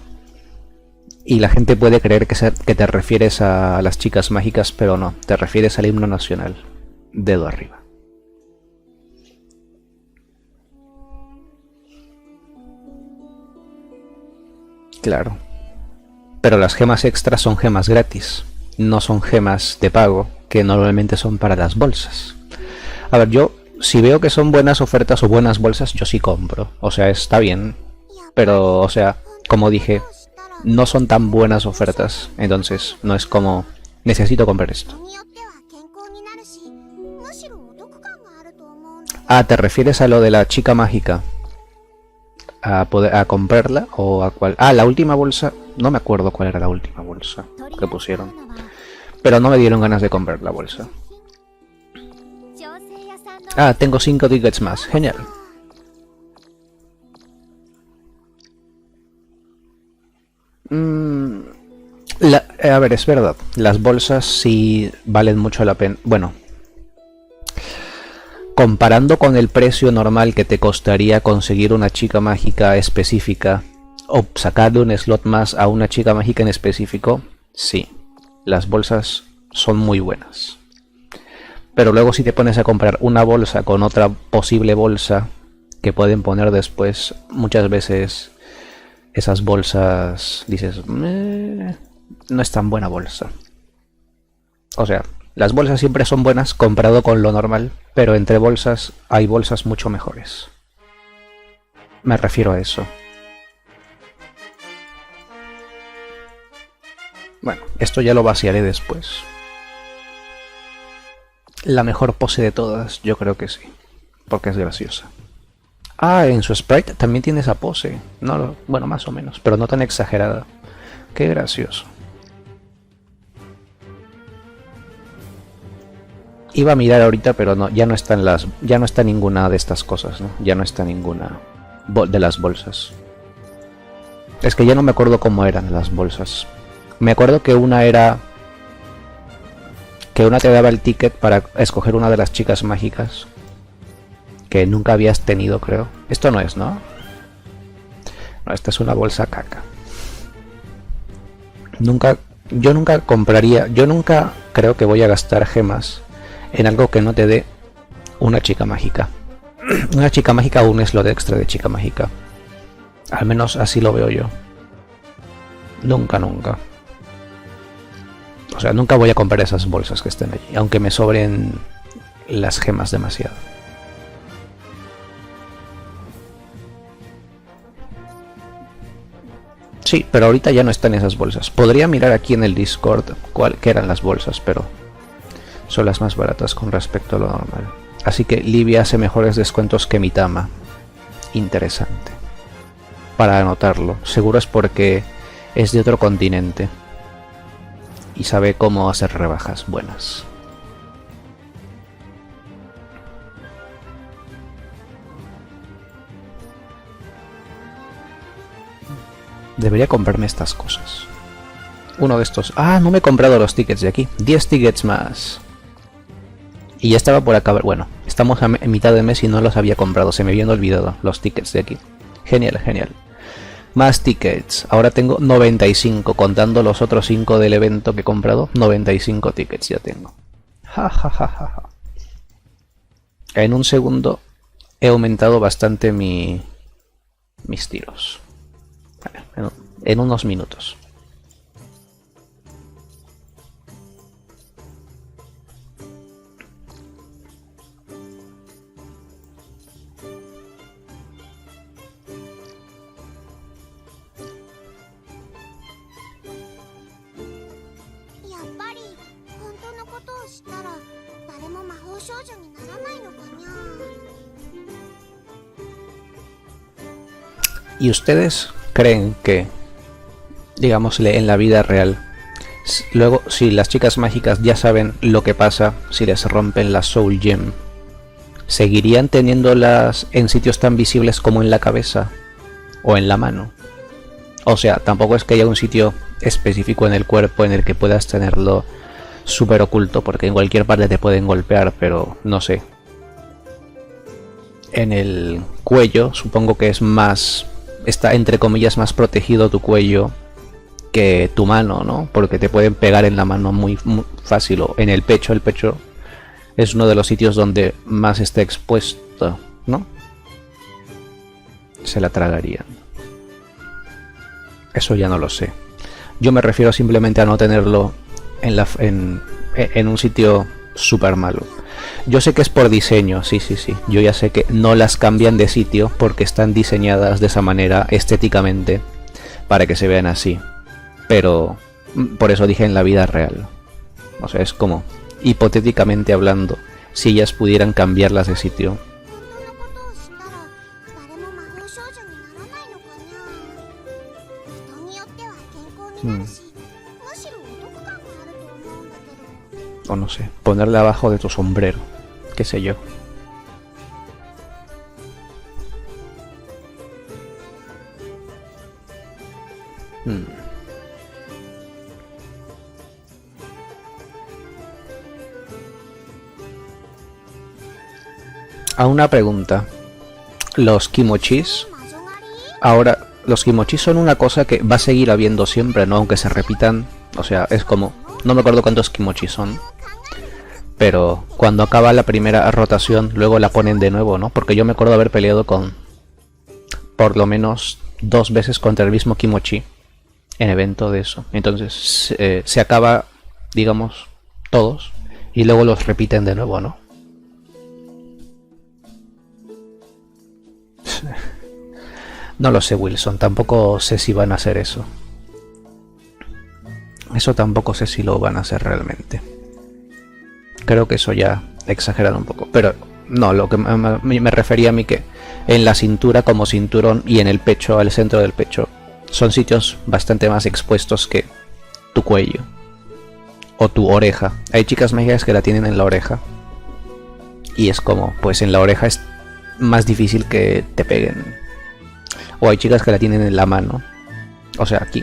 Y la gente puede creer que te refieres a las chicas mágicas, pero no, te refieres al himno nacional. Dedo arriba. Claro. Pero las gemas extras son gemas gratis, no son gemas de pago, que normalmente son para las bolsas. A ver, yo si veo que son buenas ofertas o buenas bolsas, yo sí compro. O sea, está bien. Pero, o sea, como dije, no son tan buenas ofertas. Entonces, no es como, necesito comprar esto. ¿Te refieres a lo de la chica mágica? ¿A comprarla o a cuál? La última bolsa. No me acuerdo cuál era la última bolsa que pusieron. Pero no me dieron ganas de comprar la bolsa. Ah, tengo 5 tickets más. Genial. A ver, es verdad. Las bolsas sí valen mucho la pena. Bueno, comparando con el precio normal que te costaría conseguir una chica mágica específica o sacarle un slot más a una chica mágica en específico, sí, las bolsas son muy buenas. Pero luego si te pones a comprar una bolsa con otra posible bolsa que pueden poner después, muchas veces esas bolsas dices, no es tan buena bolsa. O sea, las bolsas siempre son buenas comparado con lo normal, pero entre bolsas hay bolsas mucho mejores. Me refiero a eso. Bueno, esto ya lo vaciaré después. La mejor pose de todas, yo creo que sí, porque es graciosa. Ah, en su sprite también tiene esa pose. No, bueno, más o menos, pero no tan exagerada. Qué gracioso. Iba a mirar ahorita, pero no, ya no están ya no está ninguna de estas cosas, ¿no? Ya no está ninguna de las bolsas. Es que ya no me acuerdo cómo eran las bolsas. Me acuerdo que una era que una te daba el ticket para escoger una de las chicas mágicas que nunca habías tenido, creo. Esto no es, ¿no? No, esta es una bolsa caca. Yo nunca compraría, yo nunca creo que voy a gastar gemas en algo que no te dé una chica mágica. Una chica mágica o un slot extra de chica mágica. Al menos así lo veo yo. Nunca, nunca. O sea, nunca voy a comprar esas bolsas que estén allí, aunque me sobren las gemas demasiado. Sí, pero ahorita ya no están esas bolsas. Podría mirar aquí en el Discord qué eran las bolsas, pero son las más baratas con respecto a lo normal. Así que Libia hace mejores descuentos que Mitama. Interesante. Para anotarlo. Seguro es porque es de otro continente y sabe cómo hacer rebajas buenas. Debería comprarme estas cosas. Uno de estos. Ah, no me he comprado los tickets de aquí. 10 tickets más. Y ya estaba por acabar. Bueno, estamos en mitad de mes y no los había comprado. Se me habían olvidado los tickets de aquí. Genial, genial. Más tickets. Ahora tengo 95. Contando los otros 5 del evento que he comprado. 95 tickets ya tengo. Ja, ja, ja, ja, ja. En un segundo he aumentado bastante mis tiros. Bueno, en unos minutos. ¿Y ustedes creen que, digámosle, en la vida real, luego si las chicas mágicas ya saben lo que pasa si les rompen la Soul Gem, seguirían teniéndolas en sitios tan visibles como en la cabeza o en la mano? O sea, tampoco es que haya un sitio específico en el cuerpo en el que puedas tenerlo súper oculto, porque en cualquier parte te pueden golpear, pero no sé. En el cuello supongo que es más, está entre comillas más protegido tu cuello que tu mano, ¿no? Porque te pueden pegar en la mano muy fácil, o en el pecho es uno de los sitios donde más está expuesto, ¿no? Se la tragarían. Eso ya no lo sé. Yo me refiero simplemente a no tenerlo en un sitio súper malo. Yo sé que es por diseño, sí. Yo ya sé que no las cambian de sitio porque están diseñadas de esa manera estéticamente para que se vean así. Pero por eso dije en la vida real. O sea, es como, hipotéticamente hablando, si ellas pudieran cambiarlas de sitio. O no sé, ponerle abajo de tu sombrero, qué sé yo. Hmm. A una pregunta. Los kimochis. Ahora, los kimochis son una cosa que va a seguir habiendo siempre, ¿no? Aunque se repitan. O sea, es como... No me acuerdo cuántos kimochis son. Pero cuando acaba la primera rotación, luego la ponen de nuevo, ¿no? Porque yo me acuerdo haber peleado con... por lo menos 2 veces contra el mismo kimochi. En evento de eso. Entonces, se acaba, digamos, todos. Y luego los repiten de nuevo, ¿no? No lo sé, Wilson. Tampoco sé si van a hacer eso. Eso tampoco sé si lo van a hacer realmente. Creo que eso ya exagerado un poco. Pero no, lo que me refería a mí que en la cintura como cinturón y en el pecho, al centro del pecho, son sitios bastante más expuestos que tu cuello o tu oreja. Hay chicas mágicas que la tienen en la oreja. Y es como, pues en la oreja es más difícil que te peguen. O hay chicas que la tienen en la mano, o sea, aquí.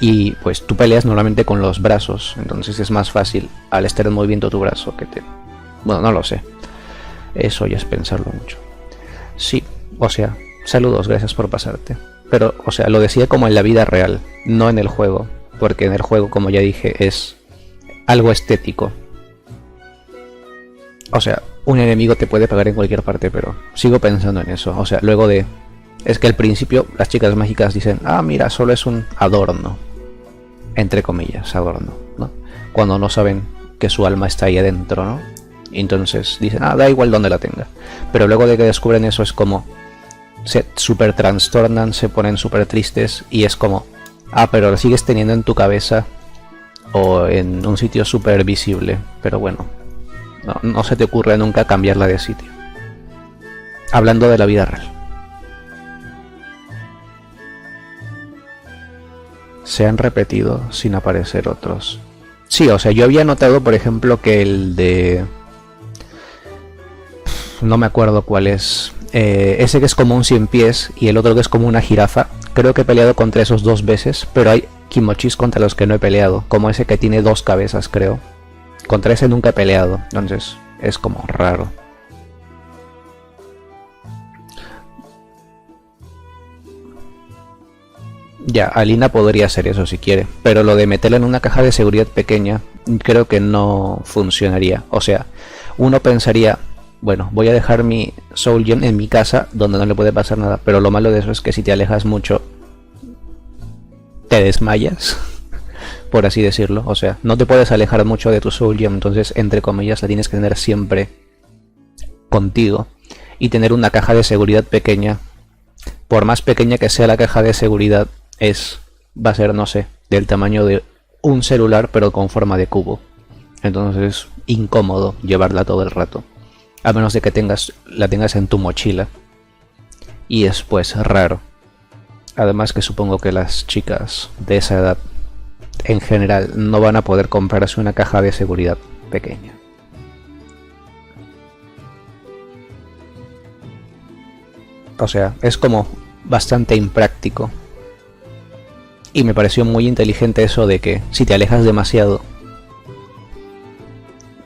Y pues tú peleas normalmente con los brazos, entonces es más fácil al estar en movimiento tu brazo que te... Bueno, no lo sé. Eso ya es pensarlo mucho. Sí, o sea, saludos, gracias por pasarte. Pero, o sea, lo decía como en la vida real, no en el juego. Porque en el juego, como ya dije, es algo estético. O sea, un enemigo te puede pegar en cualquier parte, pero sigo pensando en eso. O sea, luego de... Es que al principio las chicas mágicas dicen, ah, mira, solo es un adorno. Entre comillas, adorno, ¿no? Cuando no saben que su alma está ahí adentro, ¿no? Y entonces dicen, ah, da igual donde la tenga. Pero luego de que descubren eso es como... Se súper trastornan, se ponen súper tristes y es como... Ah, pero lo sigues teniendo en tu cabeza o en un sitio súper visible. Pero bueno, no se te ocurre nunca cambiarla de sitio. Hablando de la vida real. Se han repetido sin aparecer otros. Sí, o sea, yo había notado, por ejemplo, que el de... No me acuerdo cuál es. Ese que es como un 100 pies y el otro que es como una jirafa. Creo que he peleado contra esos 2 veces, pero hay kimochis contra los que no he peleado. Como ese que tiene 2 cabezas, creo. Contra ese nunca he peleado, entonces es como raro. Ya, Alina podría hacer eso si quiere, pero lo de meterla en una caja de seguridad pequeña creo que no funcionaría. O sea, uno pensaría, bueno, voy a dejar mi Soul Gem en mi casa donde no le puede pasar nada, pero lo malo de eso es que si te alejas mucho, te desmayas, por así decirlo. O sea, no te puedes alejar mucho de tu Soul Gem, entonces, entre comillas, la tienes que tener siempre contigo. Y tener una caja de seguridad pequeña, por más pequeña que sea la caja de seguridad, va a ser, no sé, del tamaño de un celular pero con forma de cubo. Entonces es incómodo llevarla todo el rato, a menos de que la tengas en tu mochila, y es pues raro. Además que supongo que las chicas de esa edad en general no van a poder comprarse una caja de seguridad pequeña. O sea, es como bastante impráctico. Y me pareció muy inteligente eso de que si te alejas demasiado,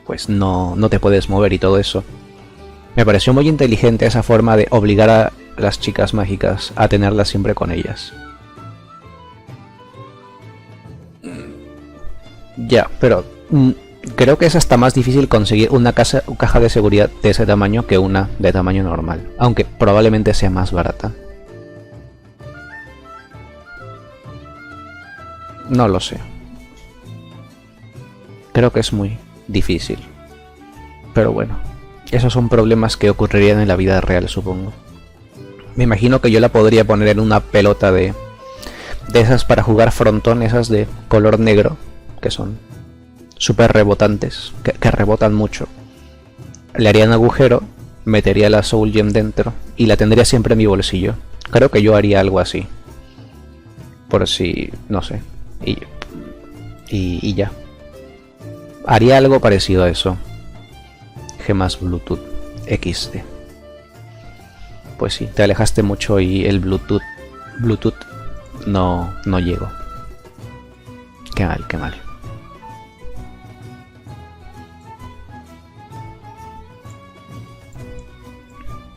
pues no te puedes mover y todo eso. Me pareció muy inteligente esa forma de obligar a las chicas mágicas a tenerlas siempre con ellas. Ya, pero creo que es hasta más difícil conseguir una caja de seguridad de ese tamaño que una de tamaño normal, aunque probablemente sea más barata. No lo sé. Creo que es muy difícil. Pero bueno, esos son problemas que ocurrirían en la vida real, supongo. Me imagino que yo la podría poner en una pelota de esas para jugar frontón, esas de color negro, que son súper rebotantes, que rebotan mucho. Le haría un agujero, metería la Soul Gem dentro y la tendría siempre en mi bolsillo. Creo que yo haría algo así. Por si, no sé. Y ya. Haría algo parecido a eso. Gemas Bluetooth XD. Pues sí, te alejaste mucho y el Bluetooth no llego. Qué mal, qué mal.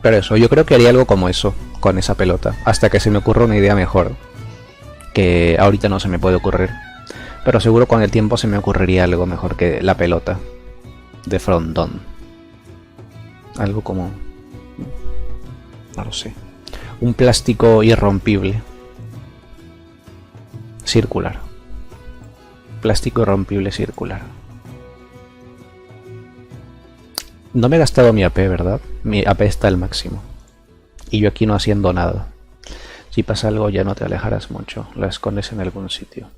Pero eso, yo creo que haría algo como eso, con esa pelota, hasta que se me ocurra una idea mejor, que ahorita no se me puede ocurrir. Pero seguro con el tiempo se me ocurriría algo mejor que la pelota de frontón. Algo como... no lo sé. Un plástico irrompible. Circular. Plástico irrompible circular. No me he gastado mi AP, ¿verdad? Mi AP está al máximo. Y yo aquí no haciendo nada. Si pasa algo ya no te alejarás mucho. La escondes en algún sitio.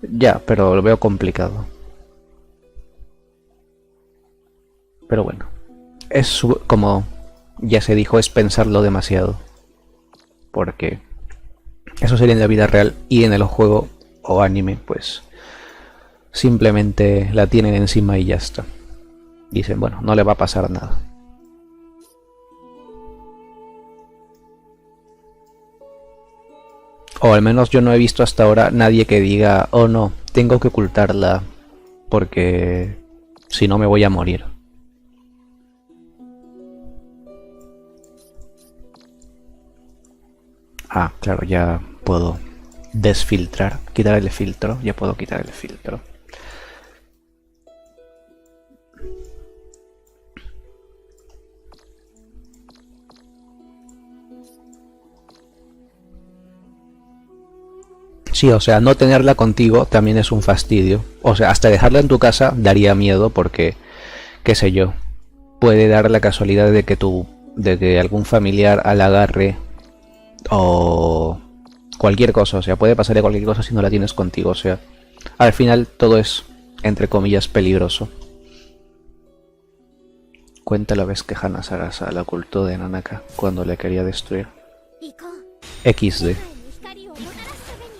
Ya, pero lo veo complicado. Pero bueno. Es como ya se dijo, es pensarlo demasiado. Porque eso sería en la vida real y en el juego o anime, pues simplemente la tienen encima y ya está. Dicen, bueno, no le va a pasar nada. O al menos yo no he visto hasta ahora nadie que diga, oh no, tengo que ocultarla porque si no me voy a morir. Ah, claro, ya puedo desfiltrar, quitar el filtro, ya puedo quitar el filtro. Sí, o sea, no tenerla contigo también es un fastidio. O sea, hasta dejarla en tu casa daría miedo porque, qué sé yo, puede dar la casualidad de que algún familiar la agarre o cualquier cosa. O sea, puede pasarle cualquier cosa si no la tienes contigo. O sea, al final todo es, entre comillas, peligroso. Cuenta la vez que Hana Sarasa la ocultó de Nanaka cuando le quería destruir. XD.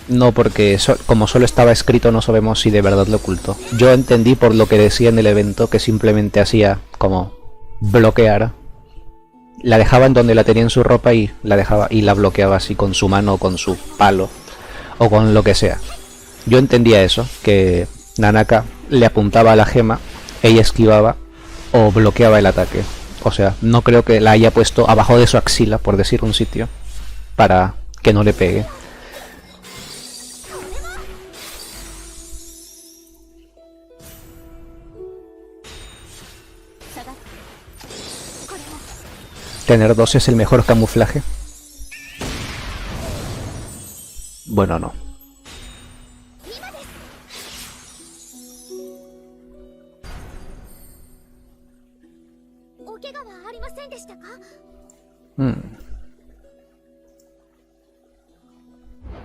No, porque como solo estaba escrito no sabemos si de verdad lo ocultó. Yo entendí por lo que decía en el evento que simplemente hacía como bloquear. La dejaba en donde la tenía en su ropa y la bloqueaba así con su mano o con su palo o con lo que sea. Yo entendía eso, que Nanaka le apuntaba a la gema, ella esquivaba o bloqueaba el ataque. O sea, no creo que la haya puesto abajo de su axila, por decir un sitio, para que no le pegue. ¿Tener dos es el mejor camuflaje? Bueno, no.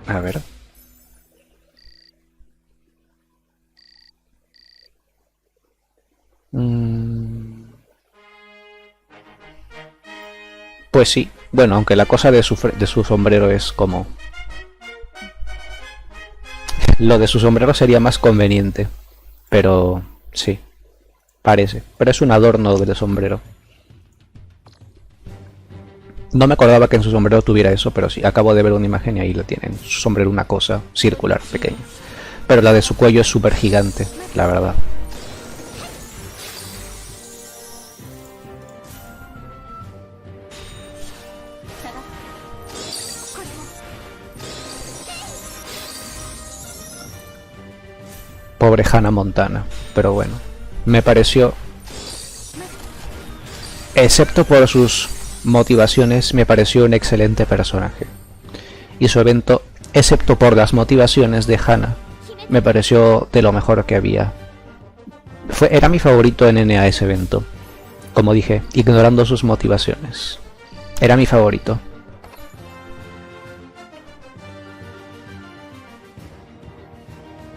A ver. Pues sí. Bueno, aunque la cosa de su sombrero es como... Lo de su sombrero sería más conveniente. Pero sí. Parece. Pero es un adorno del sombrero. No me acordaba que en su sombrero tuviera eso, pero sí. Acabo de ver una imagen y ahí lo tienen. Su sombrero una cosa circular, pequeña. Pero la de su cuello es súper gigante, la verdad. Pobre Hannah Montana, pero bueno, me pareció, excepto por sus motivaciones, me pareció un excelente personaje. Y su evento, excepto por las motivaciones de Hannah, me pareció de lo mejor que había. Era mi favorito en NA ese evento, como dije, ignorando sus motivaciones. Era mi favorito.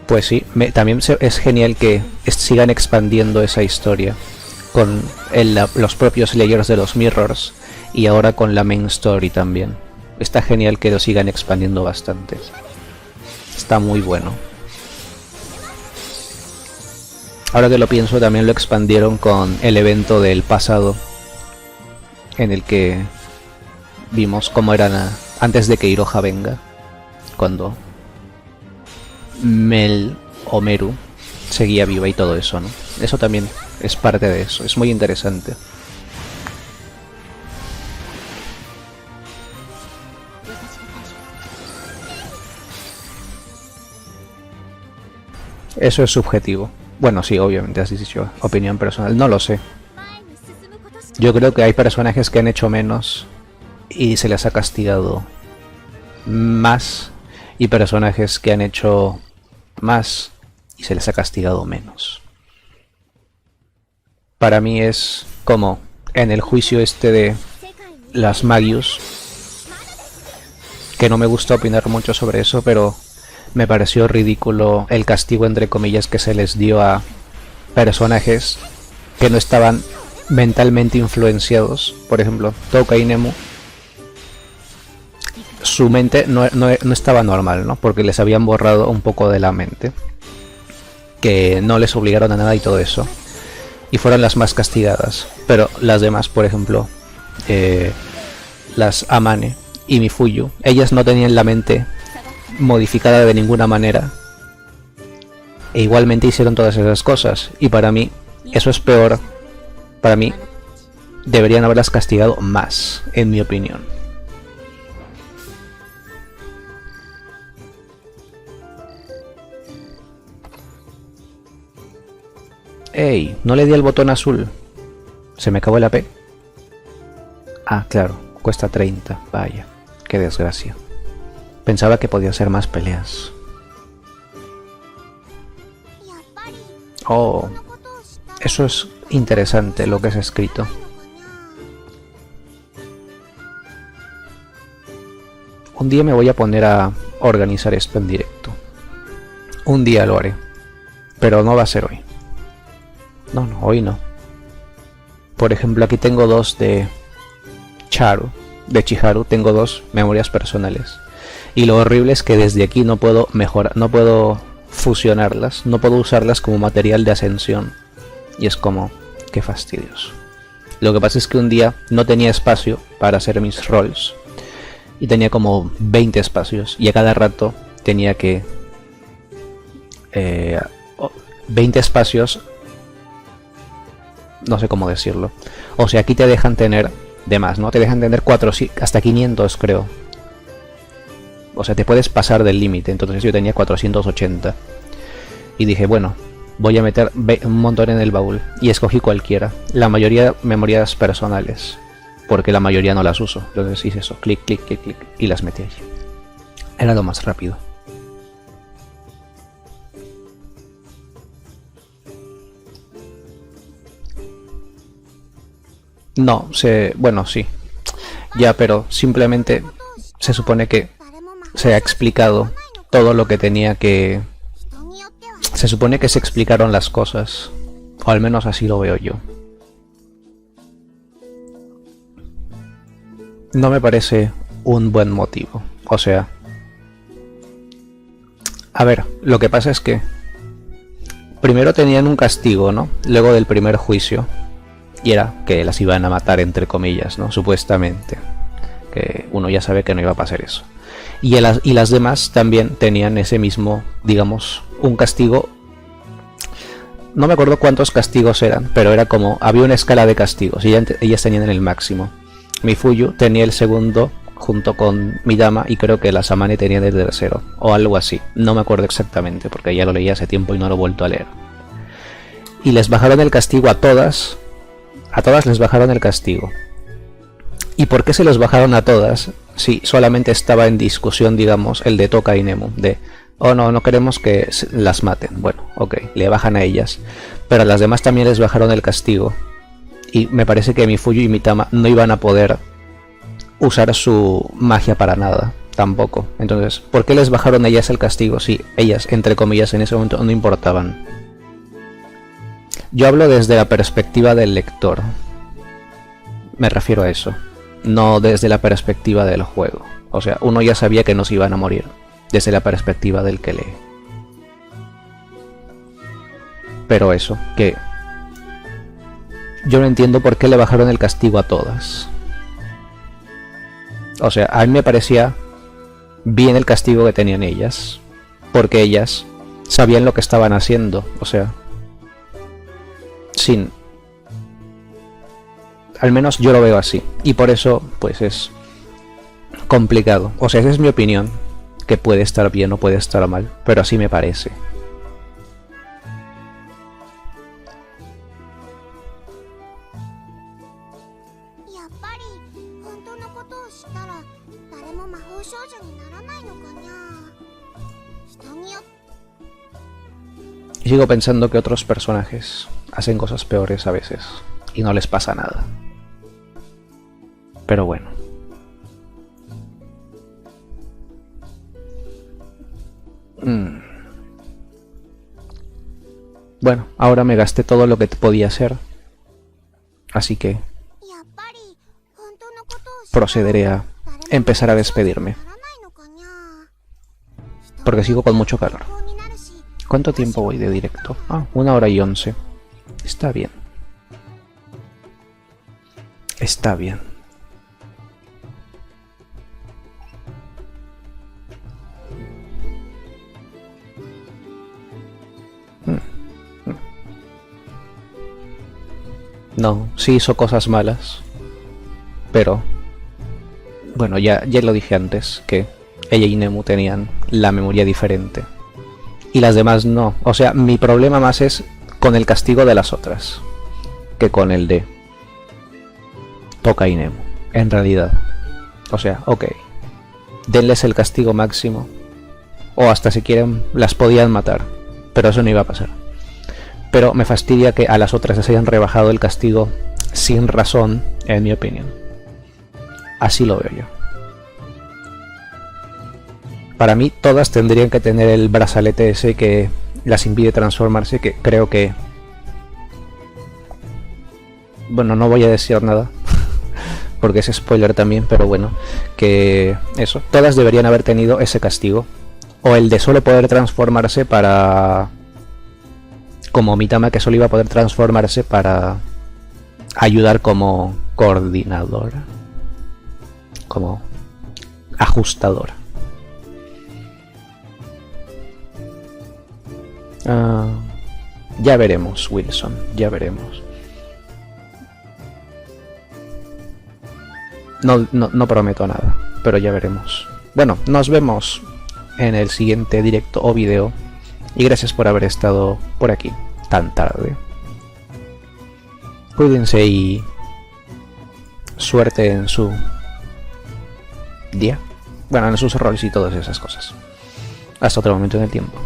Pues sí, también es genial que sigan expandiendo esa historia con los propios layers de los mirrors y ahora con la main story también. Está genial que lo sigan expandiendo bastante. Está muy bueno. Ahora que lo pienso, también lo expandieron con el evento del pasado en el que vimos cómo eran antes de que Iroha venga, cuando Mel o Meru seguía viva y todo eso, ¿no? Eso también es parte de eso, es muy interesante. Eso es subjetivo. Bueno, sí, obviamente has dicho opinión personal, no lo sé. Yo creo que hay personajes que han hecho menos y se les ha castigado más, y personajes que han hecho más y se les ha castigado menos. Para mí es como en el juicio este de las Magius, que no me gusta opinar mucho sobre eso, pero me pareció ridículo el castigo entre comillas que se les dio a personajes que no estaban mentalmente influenciados. Por ejemplo, Touka y Nemu, su mente no estaba normal, ¿no? Porque les habían borrado un poco de la mente, que no les obligaron a nada y todo eso, y fueron las más castigadas. Pero las demás, por ejemplo, las Amane y Mifuyu, ellas no tenían la mente modificada de ninguna manera e igualmente hicieron todas esas cosas, y para mí eso es peor. Para mí deberían haberlas castigado más, en mi opinión. ¡Ey! No le di el botón azul. ¿Se me acabó el AP? Ah, claro, cuesta 30. Vaya, qué desgracia. Pensaba que podía hacer más peleas. Oh, eso es interesante lo que se ha escrito. Un día me voy a poner a organizar esto en directo. Un día lo haré. Pero no va a ser hoy. No, hoy no. Por ejemplo, aquí tengo dos de Chiharu, tengo dos memorias personales. Y lo horrible es que desde aquí no puedo mejorar, no puedo fusionarlas, no puedo usarlas como material de ascensión. Y es como, qué fastidios. Lo que pasa es que un día no tenía espacio para hacer mis rolls. Y tenía como 20 espacios. Y a cada rato tenía que... 20 espacios... No sé cómo decirlo. O sea, aquí te dejan tener de más, ¿no? Te dejan tener 4, hasta 500 creo. O sea, te puedes pasar del límite. Entonces yo tenía 480. Y dije, bueno, voy a meter un montón en el baúl. Y escogí cualquiera. La mayoría memorias personales. Porque la mayoría no las uso. Entonces hice eso, clic, clic, clic, clic. Y las metí allí. Era lo más rápido. No, bueno, sí. Ya, pero simplemente se supone que se ha explicado todo lo que tenía que... Se supone que se explicaron las cosas. O al menos así lo veo yo. No me parece un buen motivo. O sea... A ver, lo que pasa es que... Primero tenían un castigo, ¿no? Luego del primer juicio. Y era que las iban a matar, entre comillas, ¿no? Supuestamente. Que uno ya sabe que no iba a pasar eso. Y las demás también tenían ese mismo, digamos, un castigo. No me acuerdo cuántos castigos eran, pero era como, había una escala de castigos y ellas tenían el máximo. Mifuyu tenía el segundo junto con Midama, y creo que las Amane tenían el tercero, o algo así. No me acuerdo exactamente, porque ya lo leí hace tiempo y no lo he vuelto a leer. Y les bajaron el castigo a todas. A todas les bajaron el castigo. ¿Y por qué se los bajaron a todas? Si solamente estaba en discusión, digamos, el de Touka y Nemu, de oh no, no queremos que las maten. Bueno, ok, le bajan a ellas. Pero a las demás también les bajaron el castigo. Y me parece que Mifuyu y Mitama no iban a poder usar su magia para nada, tampoco. Entonces, ¿por qué les bajaron a ellas el castigo si ellas, entre comillas, en ese momento no importaban? Yo hablo desde la perspectiva del lector. Me refiero a eso. No desde la perspectiva del juego. O sea, uno ya sabía que no se iban a morir. Desde la perspectiva del que lee. Pero eso, que... Yo no entiendo por qué le bajaron el castigo a todas. O sea, a mí me parecía bien el castigo que tenían ellas, porque ellas sabían lo que estaban haciendo, o sea, sin... Al menos yo lo veo así, y por eso pues es complicado. O sea, esa es mi opinión, que puede estar bien o puede estar mal, pero así me parece. Y sigo pensando que otros personajes hacen cosas peores a veces y no les pasa nada. Pero bueno. Bueno, ahora me gasté todo lo que podía hacer, así que procederé a empezar a despedirme, porque sigo con mucho calor. ¿Cuánto tiempo voy de directo? 1 hora y 11. Está bien. Está bien. No, sí hizo cosas malas, pero bueno, ya lo dije antes, que ella y Nemu tenían la memoria diferente y las demás no. O sea, mi problema más es con el castigo de las otras que con el de Toka y Nemu, en realidad. O sea, ok, denles el castigo máximo, o hasta si quieren las podían matar, pero eso no iba a pasar. Pero me fastidia que a las otras les hayan rebajado el castigo sin razón, en mi opinión. Así lo veo yo. Para mí todas tendrían que tener el brazalete ese que las impide transformarse, que creo que... Bueno, no voy a decir nada, porque es spoiler también, pero bueno, que eso, todas deberían haber tenido ese castigo. O el de solo poder transformarse para... Como Mitama, que solo iba a poder transformarse para ayudar como coordinadora, como ajustadora. Ya veremos, Wilson, ya veremos. No prometo nada, pero ya veremos. Bueno, nos vemos en el siguiente directo o video. Y gracias por haber estado por aquí tan tarde. Cuídense y suerte en su día. Bueno, en sus roles y todas esas cosas. Hasta otro momento en el tiempo.